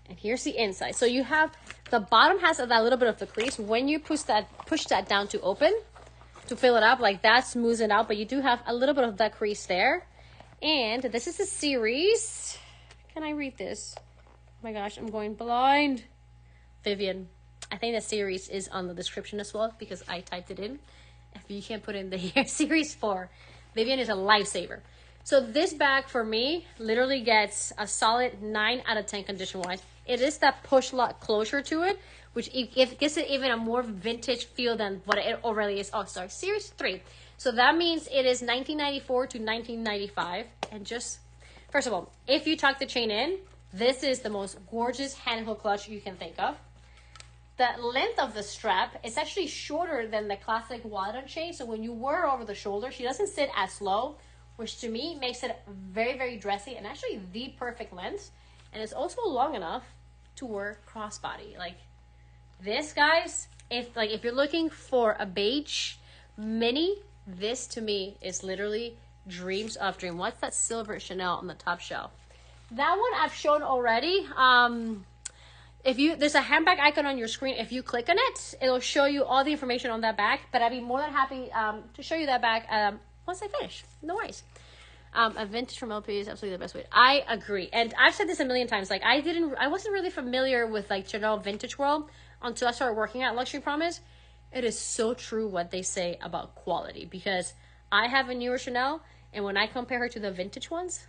And here's the inside. So you have, the bottom has that little bit of the crease. When you push that down to open, to fill it up, like, that smooths it out, but you do have a little bit of that crease there. And this is a series. Can I read this? Oh my gosh, I'm going blind. Vivian. I think the series is on the description as well, because I typed it in. If you can't put in the here, series 4. Vivian is a lifesaver. So this bag for me literally gets a solid 9 out of 10 condition wise. It is that push lock closure to it, which it gives it even a more vintage feel than what it already is. Oh, sorry, series 3. So that means it is 1994 to 1995. And just, first of all, if you tuck the chain in, this is the most gorgeous handheld clutch you can think of. The length of the strap is actually shorter than the classic Wallet Unchained. So when you wear her over the shoulder, she doesn't sit as low, which to me makes it very, very dressy and actually the perfect length. And it's also long enough to wear crossbody. Like, this, guys, if you're looking for a beige mini, this to me is literally dreams of dream. What's that silver Chanel on the top shelf? That one I've shown already. There's a handbag icon on your screen. If you click on it, it'll show you all the information on that bag. But I'd be more than happy to show you that bag once I finish. No worries. A vintage from LP is absolutely the best way. I agree. And I've said this a million times. Like, I wasn't really familiar with like Chanel vintage world until I started working at Luxury Promise. It is so true what they say about quality, because I have a newer Chanel, and when I compare her to the vintage ones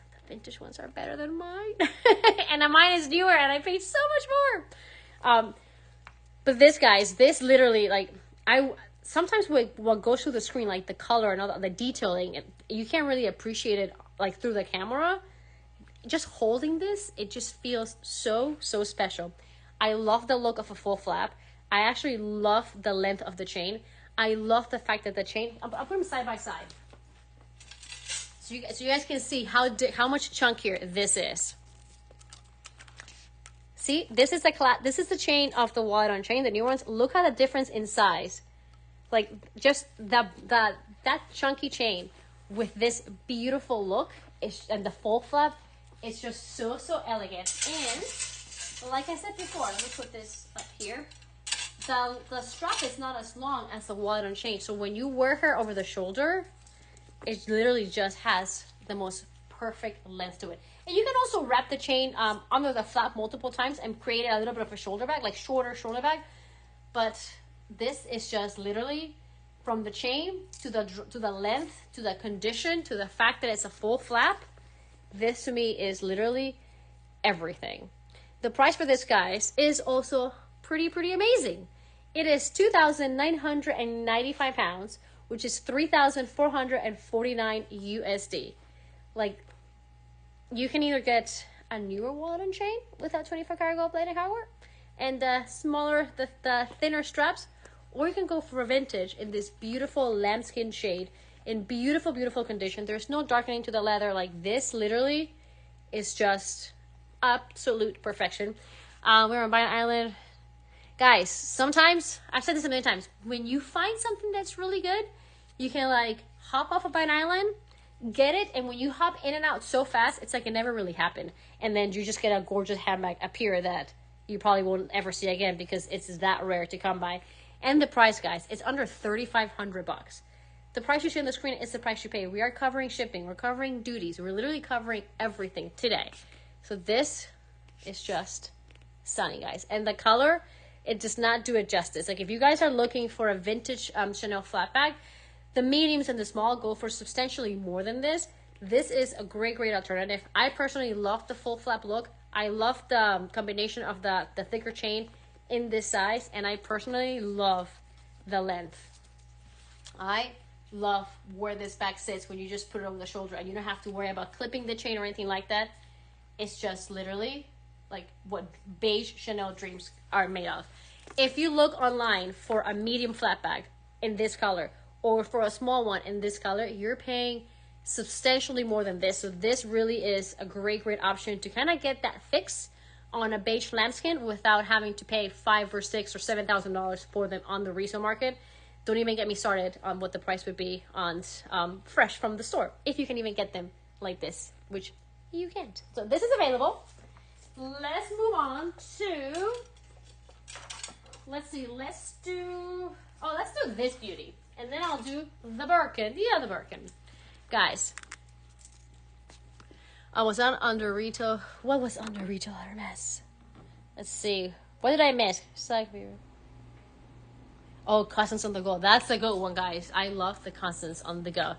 are better than mine. And mine is newer, and I paid so much more. But this, guys, this literally, like, sometimes what goes through the screen, like the color and all the detailing, you can't really appreciate it like through the camera. just holding this, it just feels so, so special. I love the look of a full flap. I actually love the length of the chain. I love the fact that the chain, I'll put them side by side. So you guys can see how much chunkier this is. See, this is the chain of the Vuitton chain, the new ones. Look at the difference in size. Like just that chunky chain with this beautiful look and the full flap, it's just so, so elegant. And like I said before, let me put this up here. The strap is not as long as the Vuitton chain. So when you wear her over the shoulder, it literally just has the most perfect length to it. And you can also wrap the chain under the flap multiple times and create a little bit of a shoulder bag, like shorter shoulder bag. But this is just literally from the chain to the length, to the condition, to the fact that it's a full flap. This to me is literally everything. The price for this, guys, is also pretty amazing. It is 2,995 pounds, which is 3,449 USD. Like, you can either get a newer Vuitton chain with that 24 karat gold plated hardware and the smaller, the thinner straps, or you can go for a vintage in this beautiful lambskin shade in beautiful, beautiful condition. There's no darkening to the leather. Like, this literally is just absolute perfection. We're on Byron Island. Guys, sometimes, I've said this a million times, when you find something that's really good, you can like hop off of Byron Island, get it, and when you hop in and out so fast, it's like it never really happened. And then you just get a gorgeous handbag appear that you probably won't ever see again because it's that rare to come by. And the price, guys, it's under $3,500. The price you see on the screen is the price you pay. We are covering shipping. We're covering duties. We're literally covering everything today. So this is just stunning, guys. And the color, it does not do it justice. Like, if you guys are looking for a vintage Chanel flat bag, the mediums and the small go for substantially more than this. This is a great alternative. I personally love the full flap look. I love the combination of the thicker chain in this size, and I personally love the length. I love where this bag sits when you just put it over the shoulder and you don't have to worry about clipping the chain or anything like that. It's just literally like what beige Chanel dreams are made of. If you look online for a medium flat bag in this color or for a small one in this color, you're paying substantially more than this. So this really is a great option to kind of get that fix on a beige lambskin without having to pay $5,000 or $6,000 or $7,000 for them on the resale market. Don't even get me started on what the price would be on fresh from the store, if you can even get them like this, which you can't. So this is available. Let's move on to, let's do this beauty, and then I'll do the Birkin, the other Birkin. Guys, I was under retail. What was under retail Hermes? Let's see. What did I miss? Oh, Constance on the Go. That's a good one, guys. I love the Constance on the Go.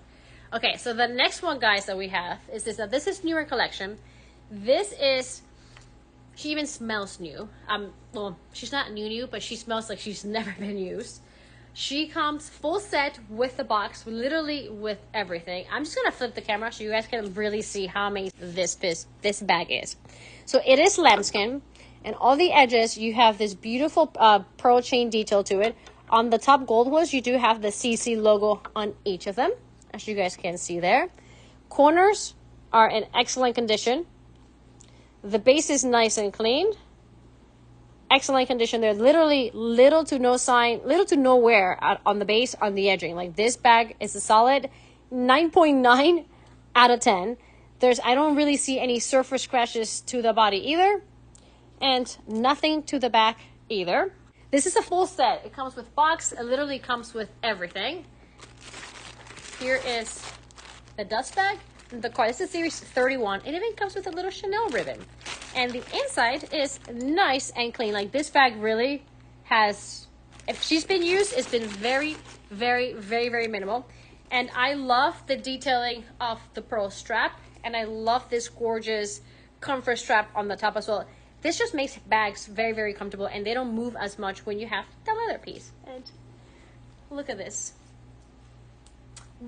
Okay, so the next one, guys, that we have is this. This is newer collection. This is, she even smells new. Well, she's not new, but she smells like she's never been used. She comes full set with the box, literally with everything. I'm just gonna flip the camera so you guys can really see how amazing this bag is. So it is lambskin, and all the edges you have this beautiful pearl chain detail to it. On the top gold ones, you do have the CC logo on each of them, as you guys can see there. Corners are in excellent condition. The base is nice and clean. Excellent condition. There's literally little to no wear on the base, on the edging. Like, this bag is a solid 9.9 out of 10. I don't really see any surface scratches to the body either, and nothing to the back either. This is a full set. It comes with box. It literally comes with everything. Here is the dust bag. The card. This is series 31. It even comes with a little Chanel ribbon. And the inside is nice and clean. Like, this bag really has, if she's been used, it's been very minimal. And I love the detailing of the pearl strap. And I love this gorgeous comfort strap on the top as well. This just makes bags very comfortable, and they don't move as much when you have the leather piece. And look at this.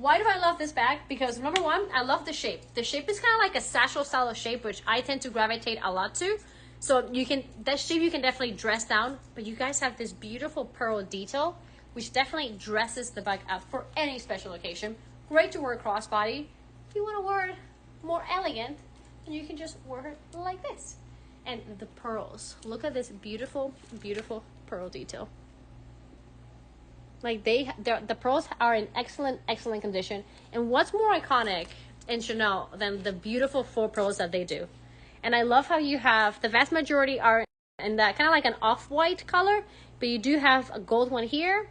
Why do I love this bag? Because number one, I love the shape. The shape is kind of like a satchel style of shape, which I tend to gravitate a lot to. So you can, that shape you can definitely dress down, but you guys have this beautiful pearl detail, which definitely dresses the bag up for any special occasion. Great to wear crossbody. If you want to wear it more elegant, then you can just wear it like this. And the pearls, look at this beautiful, beautiful pearl detail. Like the pearls are in excellent, excellent condition. And what's more iconic in Chanel than the beautiful full pearls that they do? And I love how you have, the vast majority are in that kind of like an off-white color, but you do have a gold one here,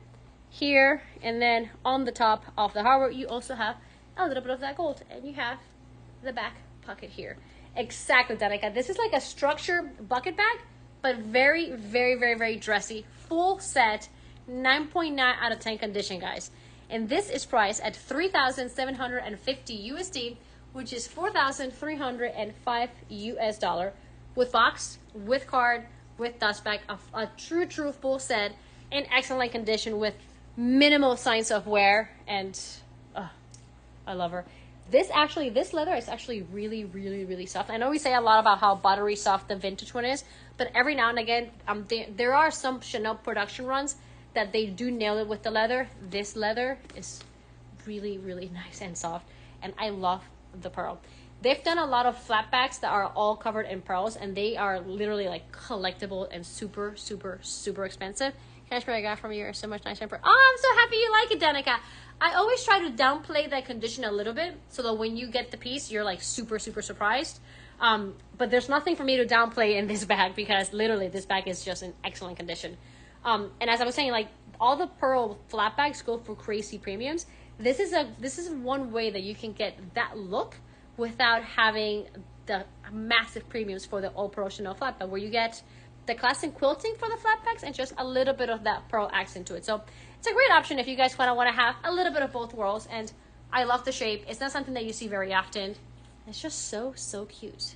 here, and then on the top of the harbor, you also have a little bit of that gold. And you have the back pocket here. Exactly, Danica. This is like a structured bucket bag, but very, very, very, very dressy. Full set. 9.9 out of 10 condition, guys. And this is priced at 3,750 USD, which is 4,305 US dollar, with box, with card, with dust bag, a true full set in excellent condition with minimal signs of wear. And I love her. This leather is actually really, really, really soft. I know we say a lot about how buttery soft the vintage one is, but every now and again, there are some Chanel production runs that they do nail it with the leather. This leather is really, really nice and soft, and I love the pearl. They've done a lot of flat bags that are all covered in pearls, and they are literally like collectible and super, super, super expensive. Cash I got from you are so much nicer. Oh, I'm so happy you like it, Danica. I always try to downplay that condition a little bit so that when you get the piece, you're like super, super surprised. But there's nothing for me to downplay in this bag because literally this bag is just in excellent condition. And as I was saying, like all the pearl flat bags go for crazy premiums. This is one way that you can get that look without having the massive premiums for the all pearl Chanel flat bag, where you get the classic quilting for the flat bags and just a little bit of that pearl accent to it. So it's a great option if you guys want to have a little bit of both worlds. And I love the shape. It's not something that you see very often. It's just so cute.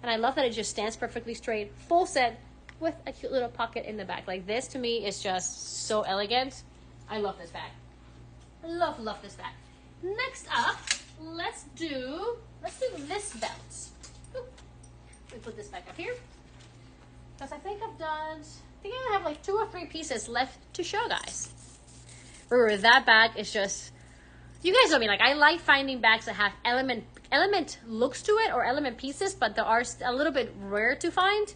And I love that it just stands perfectly straight, full set, with a cute little pocket in the back. Like this to me is just so elegant. I love this bag. Love this bag. Next up, let's do this belt. Ooh. Let me put this back up here. Because I think I have like 2 or 3 pieces left to show, guys. Remember, that bag is just, you guys know me, like I like finding bags that have element looks to it or element pieces, but they are a little bit rare to find.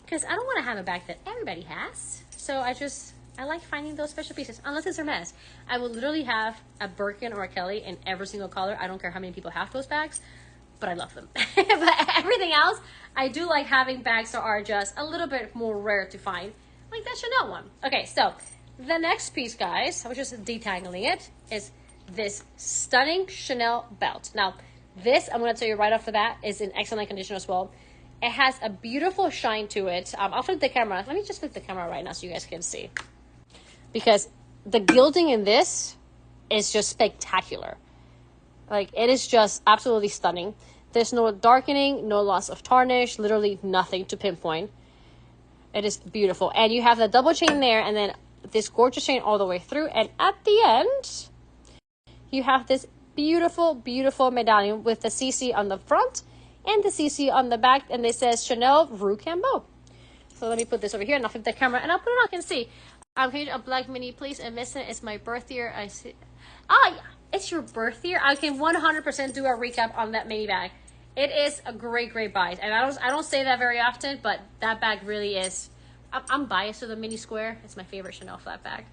Because I don't want to have a bag that everybody has. So I like finding those special pieces, unless it's Hermes. I will literally have a Birkin or a Kelly in every single color. I don't care how many people have those bags, but I love them. But everything else, I do like having bags that are just a little bit more rare to find, like that Chanel one. Okay, so the next piece, guys, I was just detangling it, is this stunning Chanel belt. Now, this, I'm going to tell you right off the bat, is in excellent condition as well. It has a beautiful shine to it. I'll flip the camera. Let me just flip the camera right now so you guys can see. Because the gilding in this is just spectacular. Like, it is just absolutely stunning. There's no darkening, no loss of tarnish, literally nothing to pinpoint. It is beautiful. And you have the double chain there, and then this gorgeous chain all the way through. And at the end, you have this beautiful, beautiful medallion with the CC on the front and the CC on the back, and it says Chanel Rue Cambon. So let me put this over here, and I'll flip the camera, and I'll put it on. I can see. Can you a black mini, please? And Vincent, it's my birth year. I see. Oh, yeah, it's your birth year. I can 100% do a recap on that mini bag. It is a great, great buy, and I don't say that very often, but that bag really is. I'm biased to the mini square. It's my favorite Chanel flat bag.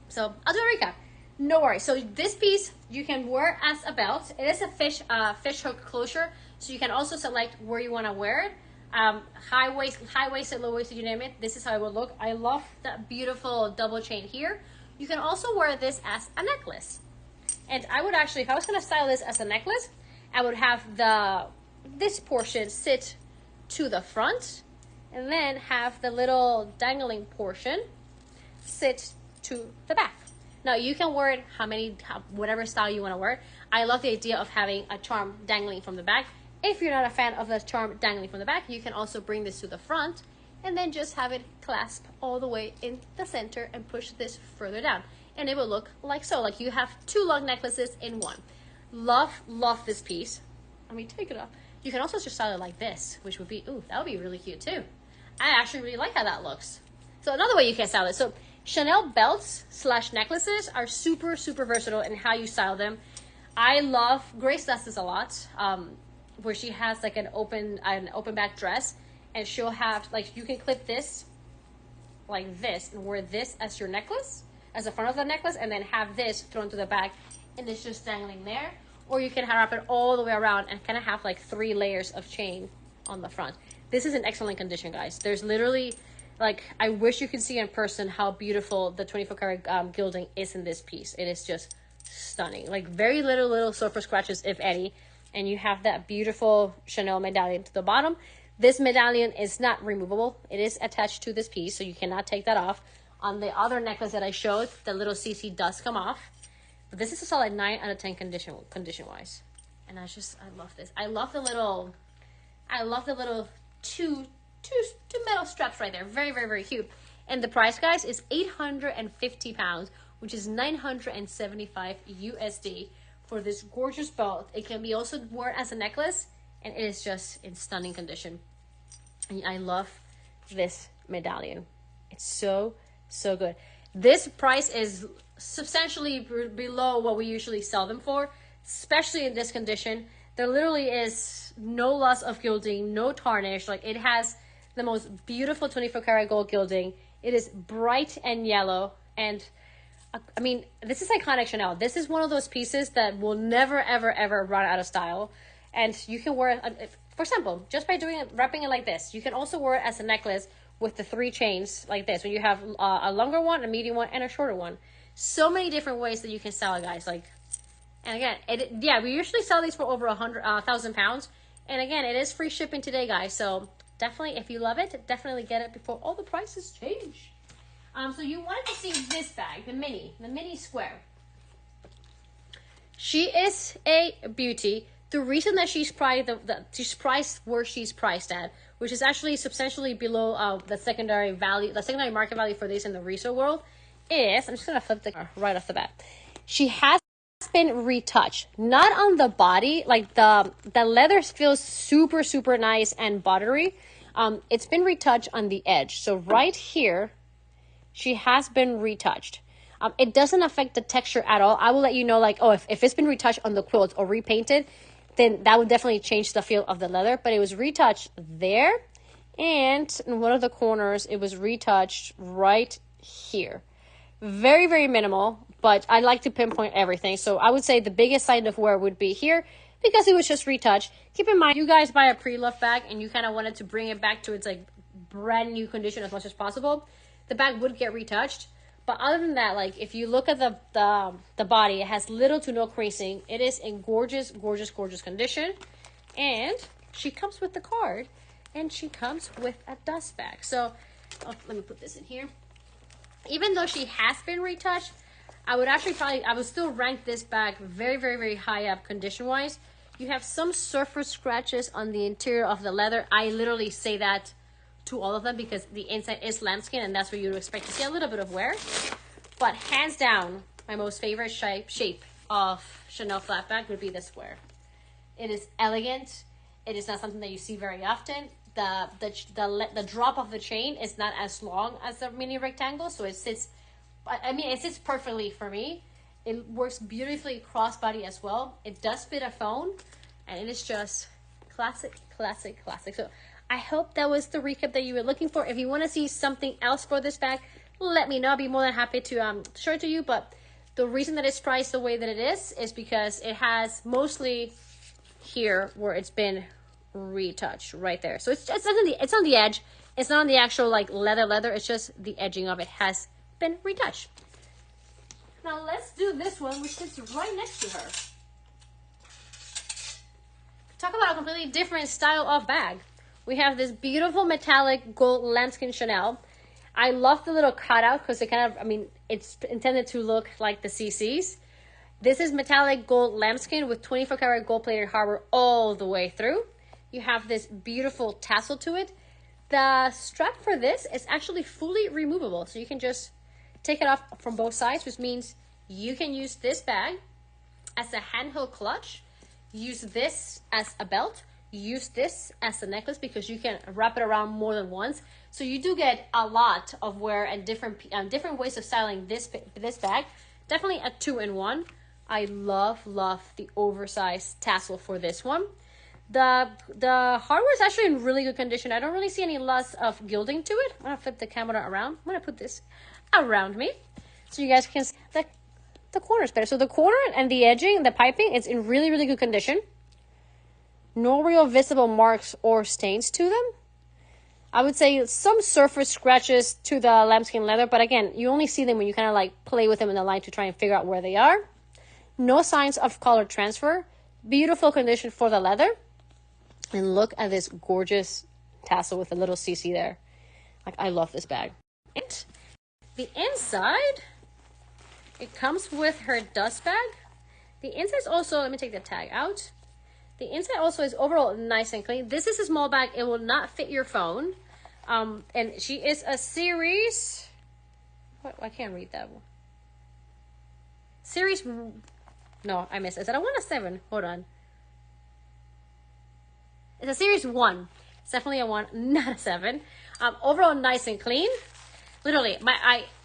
So I'll do a recap. No worries. So this piece you can wear as a belt. It is a fish hook closure, so you can also select where you want to wear it. High waisted, low waisted, you name it. This is how it will look. I love that beautiful double chain here. You can also wear this as a necklace. And I would actually, if I was going to style this as a necklace, I would have this portion sit to the front, and then have the little dangling portion sit to the back. Now you can wear it whatever style you want to wear it. I love the idea of having a charm dangling from the back. If you're not a fan of the charm dangling from the back, you can also bring this to the front and then just have it clasp all the way in the center and push this further down. and it will look like so. Like you have two long necklaces in one. Love this piece. Let me take it off. You can also just style it like this, which would be, ooh, that would be really cute too. I actually really like how that looks. So another way you can style it. So Chanel belts / necklaces are super, super versatile in how you style them. I love, Grace does this a lot, where she has like an open back dress, and she'll have, like, you can clip this like this and wear this as your necklace, as the front of the necklace, and then have this thrown to the back and it's just dangling there. Or you can wrap it all the way around and kind of have like 3 layers of chain on the front. This is in excellent condition, guys. There's literally, like, I wish you could see in person how beautiful the 24 karat gilding is in this piece. It is just stunning. Like, very little surface scratches, if any. And you have that beautiful Chanel medallion to the bottom. This medallion is not removable. It is attached to this piece, so you cannot take that off. On the other necklace that I showed, the little CC does come off. But this is a solid 9 out of 10 condition-wise. And I love this. I love the little two metal straps right there. Very, very, very cute. And the price, guys, is 850 pounds, which is 975 USD for this gorgeous belt. It can be also worn as a necklace, and it is just in stunning condition. And I love this medallion. It's so, so good. This price is substantially below what we usually sell them for, especially in this condition. There literally is no loss of gilding, no tarnish. Like, it has the most beautiful 24 karat gold gilding. It is bright and yellow, and I mean, this is iconic Chanel. This is one of those pieces that will never, ever, ever run out of style. And you can wear it, for example, just by wrapping it like this. You can also wear it as a necklace with the 3 chains like this, when you have a longer one, a medium one, and a shorter one. So many different ways that you can style it, guys. Like, and again, yeah, we usually sell these for over 1,000 pounds. And again, it is free shipping today, guys. So definitely, if you love it, definitely get it before all the prices change. So you wanted to see this bag, the mini square. She is a beauty. The reason that she's priced where she's priced at, which is actually substantially below the secondary market value for this in the resale world, is, I'm just gonna flip the right off the bat. She has been retouched, not on the body. Like, the leather feels super, super nice and buttery. It's been retouched on the edge. So right here, she has been retouched. It doesn't affect the texture at all. I will let you know, like, oh, if it's been retouched on the quilt or repainted, then that would definitely change the feel of the leather. But it was retouched there, and in one of the corners, it was retouched right here. Very, very minimal, but I like to pinpoint everything. So I would say the biggest sign of wear would be here, because it was just retouched. Keep in mind, you guys buy a pre-loved bag and you kind of wanted to bring it back to its like brand new condition as much as possible, the bag would get retouched. But other than that, like, if you look at the body, it has little to no creasing. It is in gorgeous, gorgeous, gorgeous condition. And she comes with the card, and she comes with a dust bag. So, let me put this in here. Even though she has been retouched, I would still rank this bag very, very, very high up condition-wise. You have some surface scratches on the interior of the leather. I literally say that to all of them because the inside is lambskin, and that's where you'd expect to see a little bit of wear. But hands down, my most favorite shape of Chanel flat bag would be the square. It is elegant. It is not something that you see very often. The drop of the chain is not as long as the mini rectangle, so it sits perfectly for me. It works beautifully crossbody as well. It does fit a phone, and it is just classic, classic, classic. So I hope that was the recap that you were looking for. If you want to see something else for this bag, let me know. I'll be more than happy to show it to you. But the reason that it's priced the way that it is because it has mostly here where it's been retouched right there. So it's on the edge. It's not on the actual like leather. It's just the edging of it has been retouched. Now let's do this one, which sits right next to her. Talk about a completely different style of bag. We have this beautiful metallic gold lambskin Chanel. I love the little cutout because it's intended to look like the CCs. This is metallic gold lambskin with 24 karat gold plated harbor all the way through. You have this beautiful tassel to it. The strap for this is actually fully removable, so you can just take it off from both sides, which means you can use this bag as a handheld clutch, use this as a belt, use this as a necklace because you can wrap it around more than once. So you do get a lot of wear and different ways of styling this bag. Definitely a 2-in-1. I love the oversized tassel for this one. The hardware is actually in really good condition. I don't really see any loss of gilding to it. I'm gonna flip the camera around. I'm gonna put this around me so you guys can see the corners better. So the corner and the edging, the piping, it's in really good condition. No real visible marks or stains to them. I would say some surface scratches to the lambskin leather, but again, you only see them when you kind of like play with them in the line to try and figure out where they are. No signs of color transfer. Beautiful condition for the leather. And look at this gorgeous tassel with a little CC there. Like, I love this bag. And the inside, it comes with her dust bag. The inside is also, let me take the tag out. The inside also is overall nice and clean. This is a small bag. It will not fit your phone. And she is a series. What? I can't read that one. Series. No, I missed it. Is that a 1 or 7? Hold on. It's a series 1. It's definitely a 1, not a 7. Overall nice and clean. Literally,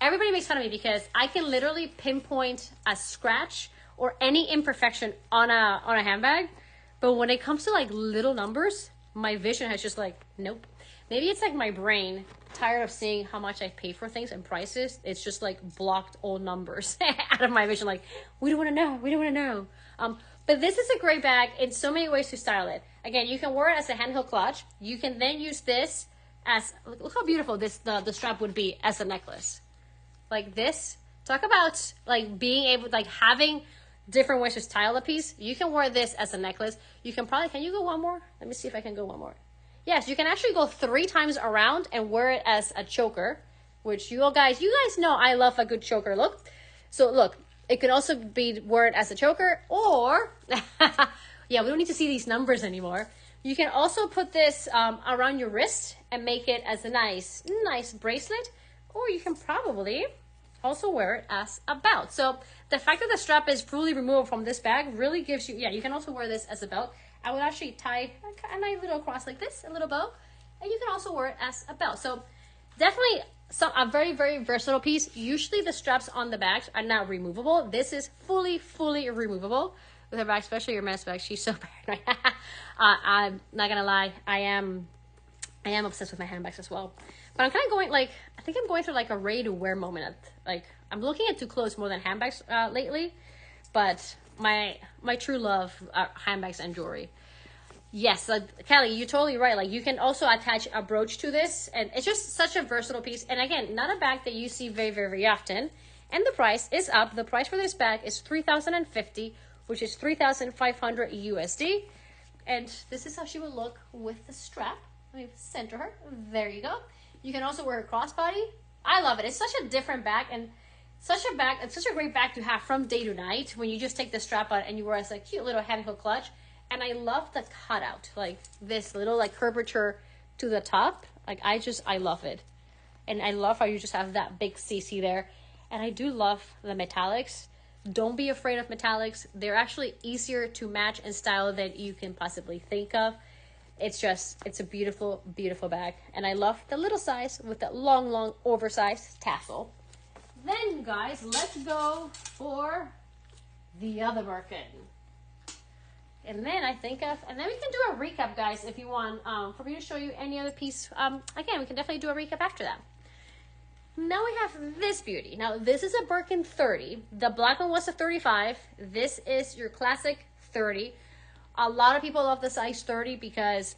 everybody makes fun of me because I can literally pinpoint a scratch or any imperfection on a handbag. But when it comes to like little numbers, my vision has just like, nope. Maybe it's like my brain, tired of seeing how much I pay for things and prices. It's just like blocked all numbers out of my vision. Like, we don't want to know. We don't want to know. But this is a great bag in so many ways to style it. Again, you can wear it as a handheld clutch. You can then use this as, look how beautiful the strap would be as a necklace. Like this. Talk about like being able, like having different ways to style a piece. You can wear this as a necklace. You can probably, can you go one more? Let me see if I can go one more. Yes, you can actually go 3 times around and wear it as a choker, which you guys know I love a good choker look. So look, it can also be worn as a choker, or, yeah, we don't need to see these numbers anymore. You can also put this around your wrist and make it as a nice bracelet, or you can probably also wear it as a belt. So the fact that the strap is fully removed from this bag really gives you, yeah, you can also wear this as a belt. I would actually tie a nice little cross like this, a little bow, and you can also wear it as a belt. So definitely a very versatile piece. Usually the straps on the bags are not removable. This is fully removable with her bag, especially your men's bag. She's so paranoid. I'm not gonna lie, I am obsessed with my handbags as well. But I'm kind of going like, I think I'm going through like a ready to wear moment. Like, I'm looking at too close more than handbags lately, but my true love are handbags and jewelry. Yes, Kelly, you're totally right. Like, you can also attach a brooch to this, and it's just such a versatile piece. And again, not a bag that you see very often. And the price is up. The price for this bag is $3,050, which is $3,500 USD. And this is how she will look with the strap. Let me center her. There you go. You can also wear a crossbody. I love it. It's such a different bag, and it's such a great bag to have from day to night when you just take the strap out and you wear as a cute little handheld clutch. And I love the cutout, like this little like curvature to the top. Like, I love it. And I love how you just have that big CC there. And I do love the metallics. Don't be afraid of metallics. They're actually easier to match and style than you can possibly think of. It's a beautiful bag. And I love the little size with that long oversized tassel. Then guys, let's go for the other Birkin. And then and then we can do a recap, guys, if you want, for me to show you any other piece. Again, we can definitely do a recap after that. Now we have this beauty. Now, this is a Birkin 30. The black one was a 35. This is your classic 30. A lot of people love the size 30 because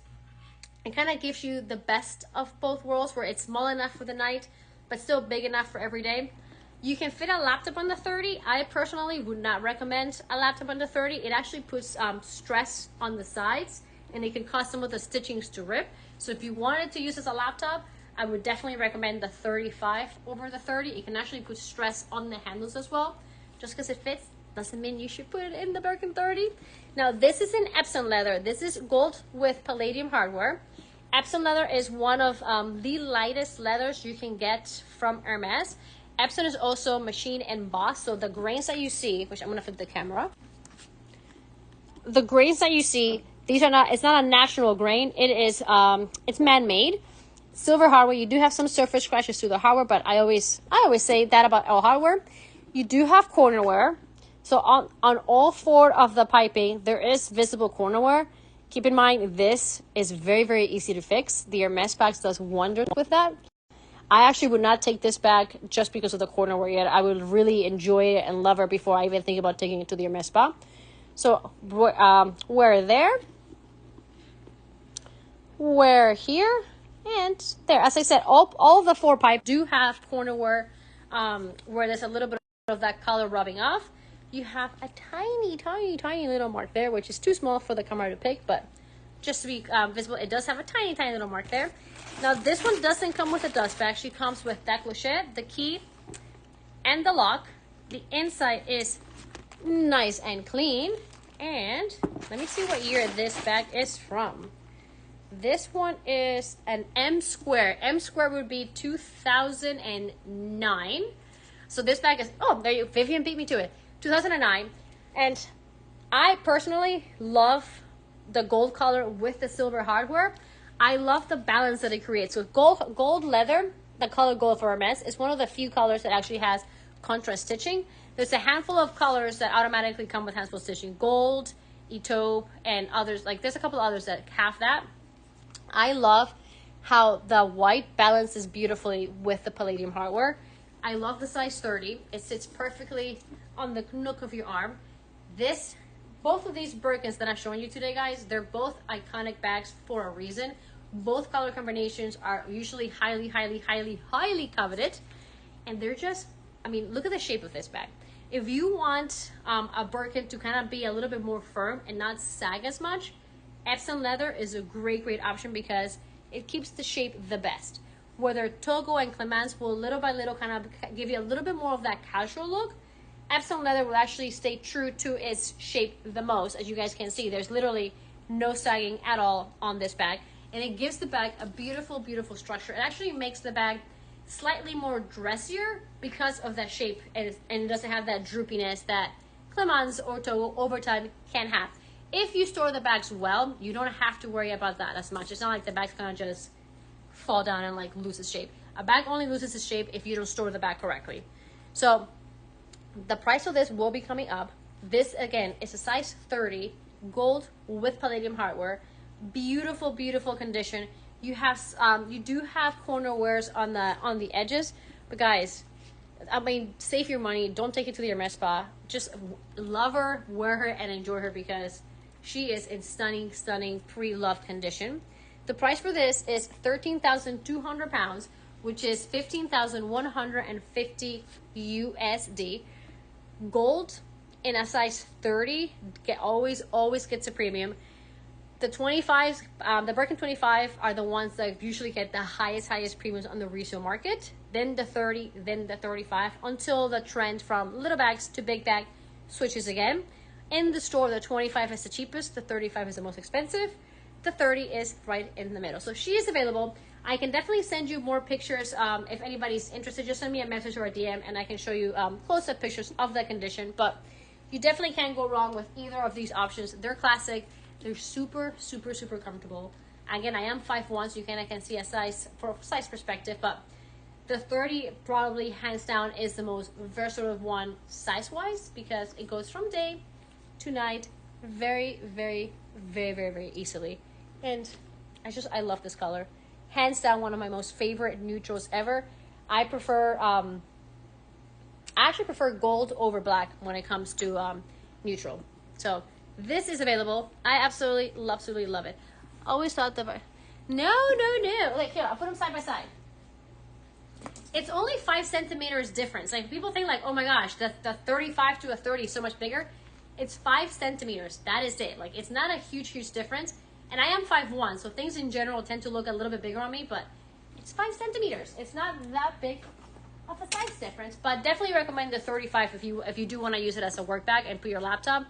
it kind of gives you the best of both worlds, where it's small enough for the night, but still big enough for every day. You can fit a laptop on the 30. I personally would not recommend a laptop on the 30. It actually puts stress on the sides, and it can cause some of the stitchings to rip. So if you wanted to use as a laptop, I would definitely recommend the 35 over the 30. It can actually put stress on the handles as well. Just because it fits doesn't mean you should put it in the Birkin 30. Now, this is an Epsom leather. This is gold with palladium hardware. Epsom leather is one of the lightest leathers you can get from Hermes. Epson is also machine embossed. So the grains that you see, which I'm going to flip the camera. The grains that you see, these are not, it's not a natural grain. It is, it's man-made. Silver hardware, you do have some surface scratches through the hardware, but I always say that about all hardware. You do have corner wear. So on all four of the piping, there is visible corner wear. Keep in mind, this is very, very easy to fix. The Hermes bags does wonders with that. I actually would not take this bag just because of the corner wear yet. I would really enjoy it and love her before I even think about taking it to the Hermes spa. So wear there, wear here, and there. As I said, all the four pipes do have corner wear where there's a little bit of that color rubbing off. You have a tiny, tiny, tiny little mark there, which is too small for the camera to pick, but just to be visible, it does have a tiny, tiny little mark there. Now, this one doesn't come with a dust bag. She comes with that clochette, the key, and the lock. The inside is nice and clean. And let me see what year this bag is from. This one is an M square. M square would be 2009. So this bag is, oh, there you, Vivian beat me to it. 2009. And I personally love the gold color with the silver hardware. I love the balance that it creates. So gold leather, the color gold for Hermes, is one of the few colors that actually has contrast stitching. There's a handful of colors that automatically come with handful stitching. Gold, Etaupe, and others. Like there's a couple others that have that. I love how the white balances beautifully with the palladium hardware. I love the size 30. It sits perfectly on the nook of your arm. Both of these Birkins that I'm showing you today, guys, they're both iconic bags for a reason. Both color combinations are usually highly, highly, highly, highly coveted. And they're just, I mean, look at the shape of this bag. If you want a Birkin to kind of be a little bit more firm and not sag as much, Epson leather is a great, great option because it keeps the shape the best. Whether Togo and Clemence will little by little kind of give you a little bit more of that casual look, Epson leather will actually stay true to its shape the most. As you guys can see, there's literally no sagging at all on this bag. And it gives the bag a beautiful, beautiful structure. It actually makes the bag slightly more dressier because of that shape. And it doesn't have that droopiness that Clemence or Togo over time can have. If you store the bags well, you don't have to worry about that as much. It's not like the bag's gonna just fall down and like lose its shape. A bag only loses its shape if you don't store the bag correctly. So the price of this will be coming up. This again is a size 30, gold with palladium hardware. Beautiful, beautiful condition. You have you do have corner wears on the edges, but guys, I mean, save your money. Don't take it to the Hermes spa. Just love her, wear her, and enjoy her because she is in stunning, stunning pre-loved condition. The price for this is 13,200 pounds, which is 15,150 USD. Gold in a size 30 always gets a premium. The 25s, the Birkin 25 are the ones that usually get the highest premiums on the resale market. Then the 30, then the 35, until the trend from little bags to big bag switches again. In the store, the 25 is the cheapest, the 35 is the most expensive, the 30 is right in the middle. So she is available. I can definitely send you more pictures. If anybody's interested, just send me a message or a DM and I can show you close-up pictures of the condition. But you definitely can't go wrong with either of these options. They're classic. They're super, super, super comfortable. Again, I am 5'1", so I can see a size for size perspective, but the 30 probably hands down is the most versatile one size-wise because it goes from day to night very, very, very, very, very easily. And I love this color. Hands down, one of my most favorite neutrals ever. I actually prefer gold over black when it comes to neutral. So this is available. I absolutely love it. Always thought that no. Like here, I'll put them side by side. It's only 5 centimeters difference. Like people think like, oh my gosh, the 35 to a 30 is so much bigger. It's 5 centimeters. That is it. Like it's not a huge difference. And I am 5'1", so things in general tend to look a little bit bigger on me, but it's 5 centimeters. It's not that big of a size difference, but definitely recommend the 35 if you do want to use it as a work bag and put your laptop.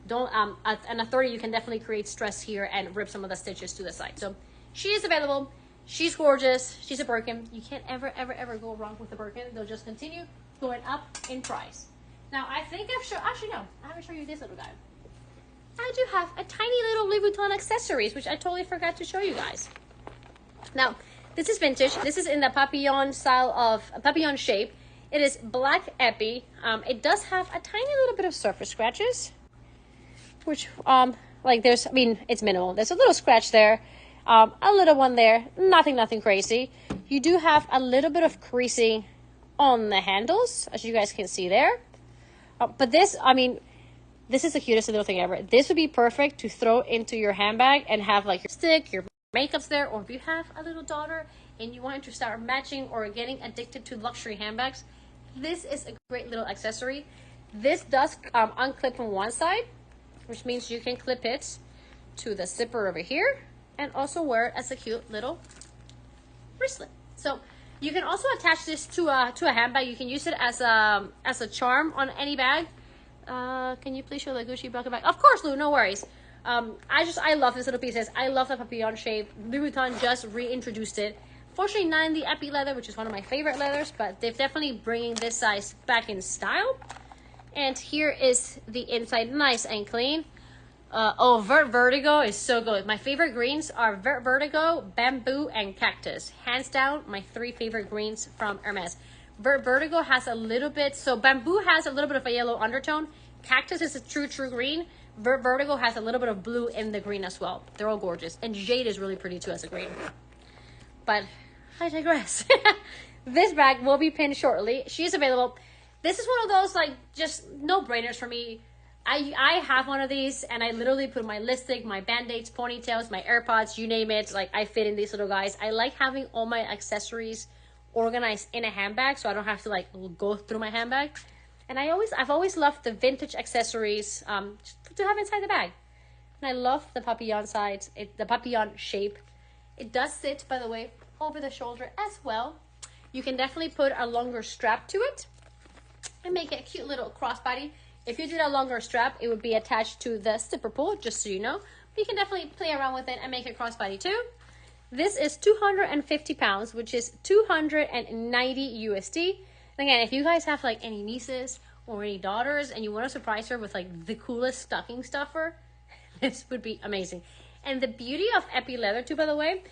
Don't and a 30 you can definitely create stress here and rip some of the stitches to the side. So she is available. She's gorgeous. She's a Birkin. You can't ever go wrong with a Birkin. They'll just continue going up in price. Now, I think I've shown, actually no, I haven't shown you this little guy. I do have a tiny little Louis Vuitton accessories, which I totally forgot to show you guys. Now, this is vintage. This is in the papillon style of, papillon shape. It is black epi. It does have a tiny little bit of surface scratches, which, like there's, I mean, it's minimal. There's a little scratch there, a little one there, nothing crazy. You do have a little bit of creasing on the handles, as you guys can see there. But this, I mean, this is the cutest little thing ever. This would be perfect to throw into your handbag and have like your stick, your makeup's there, or if you have a little daughter and you want to start matching or getting addicted to luxury handbags, this is a great little accessory. This does unclip on one side, which means you can clip it to the zipper over here and also wear it as a cute little bracelet. So you can also attach this to a handbag. You can use it as a charm on any bag. Can you please show the Gucci bucket bag? Of course, Lou, no worries. I love this little pieces. I love the papillon shape. Louis Vuitton just reintroduced it. Fortunately, not in the epi leather, which is one of my favorite leathers, but they've definitely bringing this size back in style. And here is the inside, nice and clean. Oh, Vert Vertigo is so good. My favorite greens are Vert Vertigo, Bamboo, and Cactus. Hands down, my 3 favorite greens from Hermes. Vert Vertigo has a little bit, so Bamboo has a little bit of a yellow undertone. Cactus is a true green. Vert Vertigo has a little bit of blue in the green as well. They're all gorgeous. And Jade is really pretty too as a green. But I digress. This bag will be pinned shortly. She is available. This is one of those like just no-brainers for me. I have one of these and I literally put my lipstick, my band-aids, ponytails, my AirPods, you name it. Like I fit in these little guys. I like having all my accessories organized in a handbag so I don't have to like go through my handbag. And I've always loved the vintage accessories to have inside the bag. And I love the papillon sides, the papillon shape. It does sit, by the way, over the shoulder as well. You can definitely put a longer strap to it and make it a cute little crossbody. If you did a longer strap, it would be attached to the zipper pull, just so you know. But you can definitely play around with it and make it crossbody too. This is 250 pounds, which is 290 USD. And again, if you guys have like any nieces or any daughters and you want to surprise her with like the coolest stocking stuffer, this would be amazing. And the beauty of epi leather too, by the way,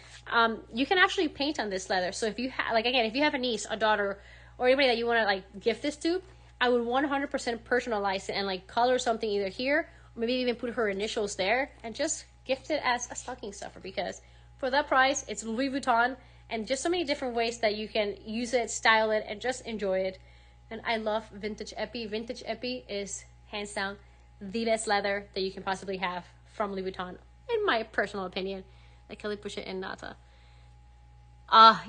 you can actually paint on this leather. So if you have, like again, if you have a niece, a daughter, or anybody that you want to like gift this to, I would 100% personalize it and like color something either here, or maybe even put her initials there and just gift it as a stocking stuffer, because for that price, it's Louis Vuitton and just so many different ways that you can use it, style it, and just enjoy it. And I love vintage epi. Vintage epi is hands down the best leather that you can possibly have from Louis Vuitton, in my personal opinion. The Kelly Pochette and Nata.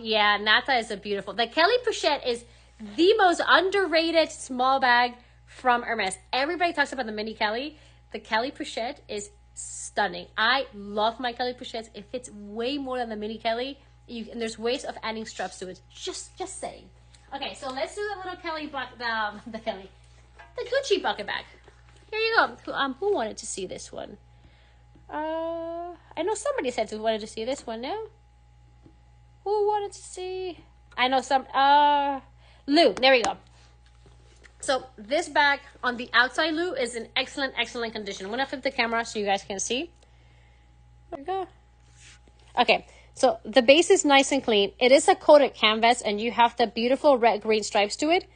Yeah, Nata is a beautiful. The Kelly Pochette is the most underrated small bag from Hermes. Everybody talks about the mini Kelly. The Kelly Pochette is stunning. I love my Kelly Pochettes. It fits way more than the mini Kelly. And there's ways of adding straps to it. Just saying. Okay, so let's do the little Kelly the Gucci bucket bag. Here you go. Who wanted to see this one? I know somebody said who wanted to see this one. No? Who wanted to see? I know some. Lou. There we go. So this bag on the outside, Lou, is in excellent condition. I'm gonna flip the camera so you guys can see. There we go. Okay. So the base is nice and clean. It is a coated canvas and you have the beautiful red-green stripes to it.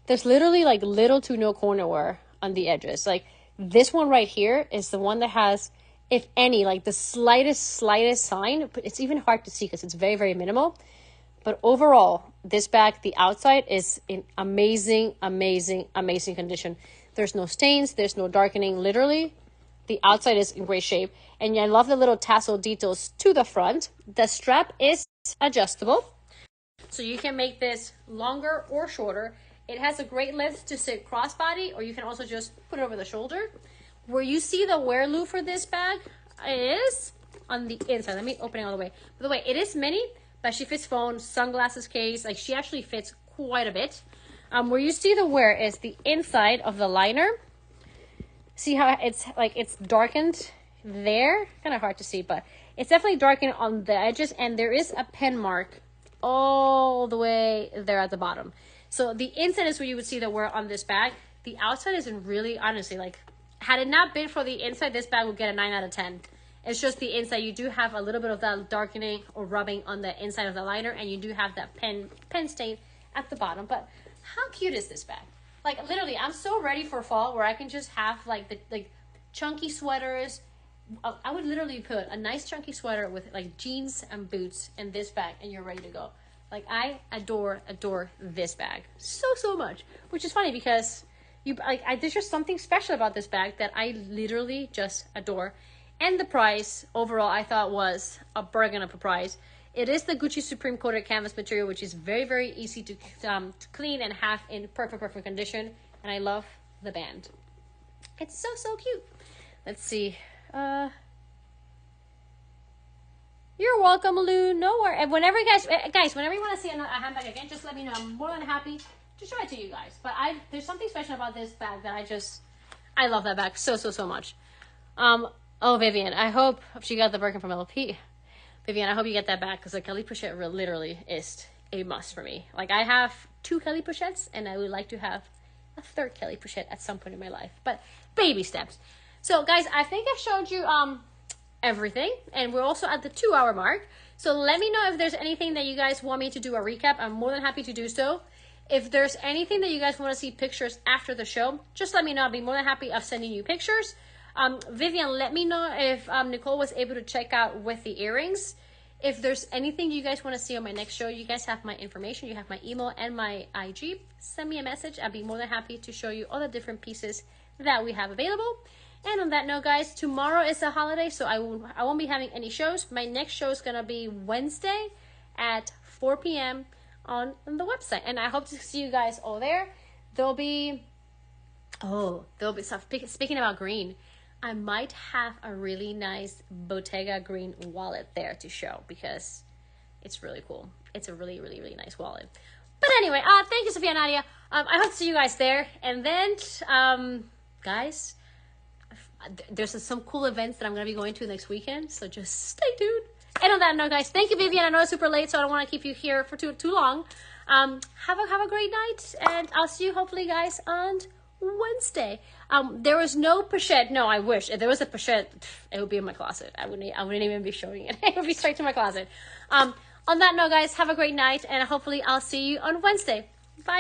There's literally like little to no corner wear on the edges. Like this one right here is the one that has, if any, like the slightest sign, but it's even hard to see because it's very minimal. But overall, this bag, the outside is in amazing condition. There's no stains, there's no darkening, literally. The outside is in great shape. And I love the little tassel details to the front. The strap is adjustable, so you can make this longer or shorter. It has a great length to sit crossbody, or you can also just put it over the shoulder. Where you see the wear loop for this bag is on the inside. Let me open it all the way. By the way, it is mini, but she fits phone, sunglasses case. Like she actually fits quite a bit. Where you see the wear is the inside of the liner. See how it's like it's darkened there? Kind of hard to see, but It's definitely darkened on the edges, and there is a pen mark all the way there at the bottom. So the inside is where you would see the wear on this bag. The outside isn't really, honestly, like, had it not been for the inside, this bag would get a 9 out of 10. It's just the inside. You do have a little bit of that darkening or rubbing on the inside of the liner, and you do have that pen stain at the bottom. But how cute is this bag? Like, literally, I'm so ready for fall where I can just have like the chunky sweaters. I would literally put a nice chunky sweater with like jeans and boots in this bag, and you're ready to go. Like, I adore this bag so much, which is funny because there's just something special about this bag that I literally just adore. And the price overall I thought was a bargain of a price. It is the Gucci Supreme coated canvas material, which is very easy to clean and have in perfect condition. And I love the band. It's so cute. Let's see. You're welcome, Lou. No worries. And whenever you guys, whenever you want to see a handbag again, just let me know. I'm more than happy to show it to you guys. But there's something special about this bag that I love that bag so much. Oh, Vivian, I hope she got the Birkin from LP. Vivian, I hope you get that back, because the Kelly Pochette literally is a must for me. Like, I have 2 Kelly Pochettes, and I would like to have a 3rd Kelly Pochette at some point in my life. But baby steps. So, guys, I think I've showed you everything, and we're also at the 2-hour mark. So let me know if there's anything that you guys want me to do a recap. I'm more than happy to do so. If there's anything that you guys want to see pictures after the show, just let me know. I'll be more than happy of sending you pictures. Vivian, let me know if Nicole was able to check out with the earrings. If there's anything you guys want to see on my next show, you guys have my information. You have my email and my IG. Send me a message. I'll be more than happy to show you all the different pieces that we have available. And on that note, guys, tomorrow is a holiday, so I won't be having any shows. My next show is going to be Wednesday at 4 p.m. on the website. And I hope to see you guys all there. There'll be stuff. Speaking about green, I might have a really nice Bottega green wallet there to show, because it's really cool. It's a really nice wallet. But anyway, thank you, Sophia and Nadia. I hope to see you guys there. And then, guys, there's some cool events that I'm going to be going to next weekend, so just stay tuned. And on that note, guys, thank you, Vivian. I know it's super late, so I don't want to keep you here for too long. Have a great night, and I'll see you hopefully, guys, on Wednesday. There was no pochette. No, I wish. If there was a pochette, it would be in my closet. I wouldn't even be showing it. It would be straight to my closet. On that note, guys, have a great night, and hopefully I'll see you on Wednesday.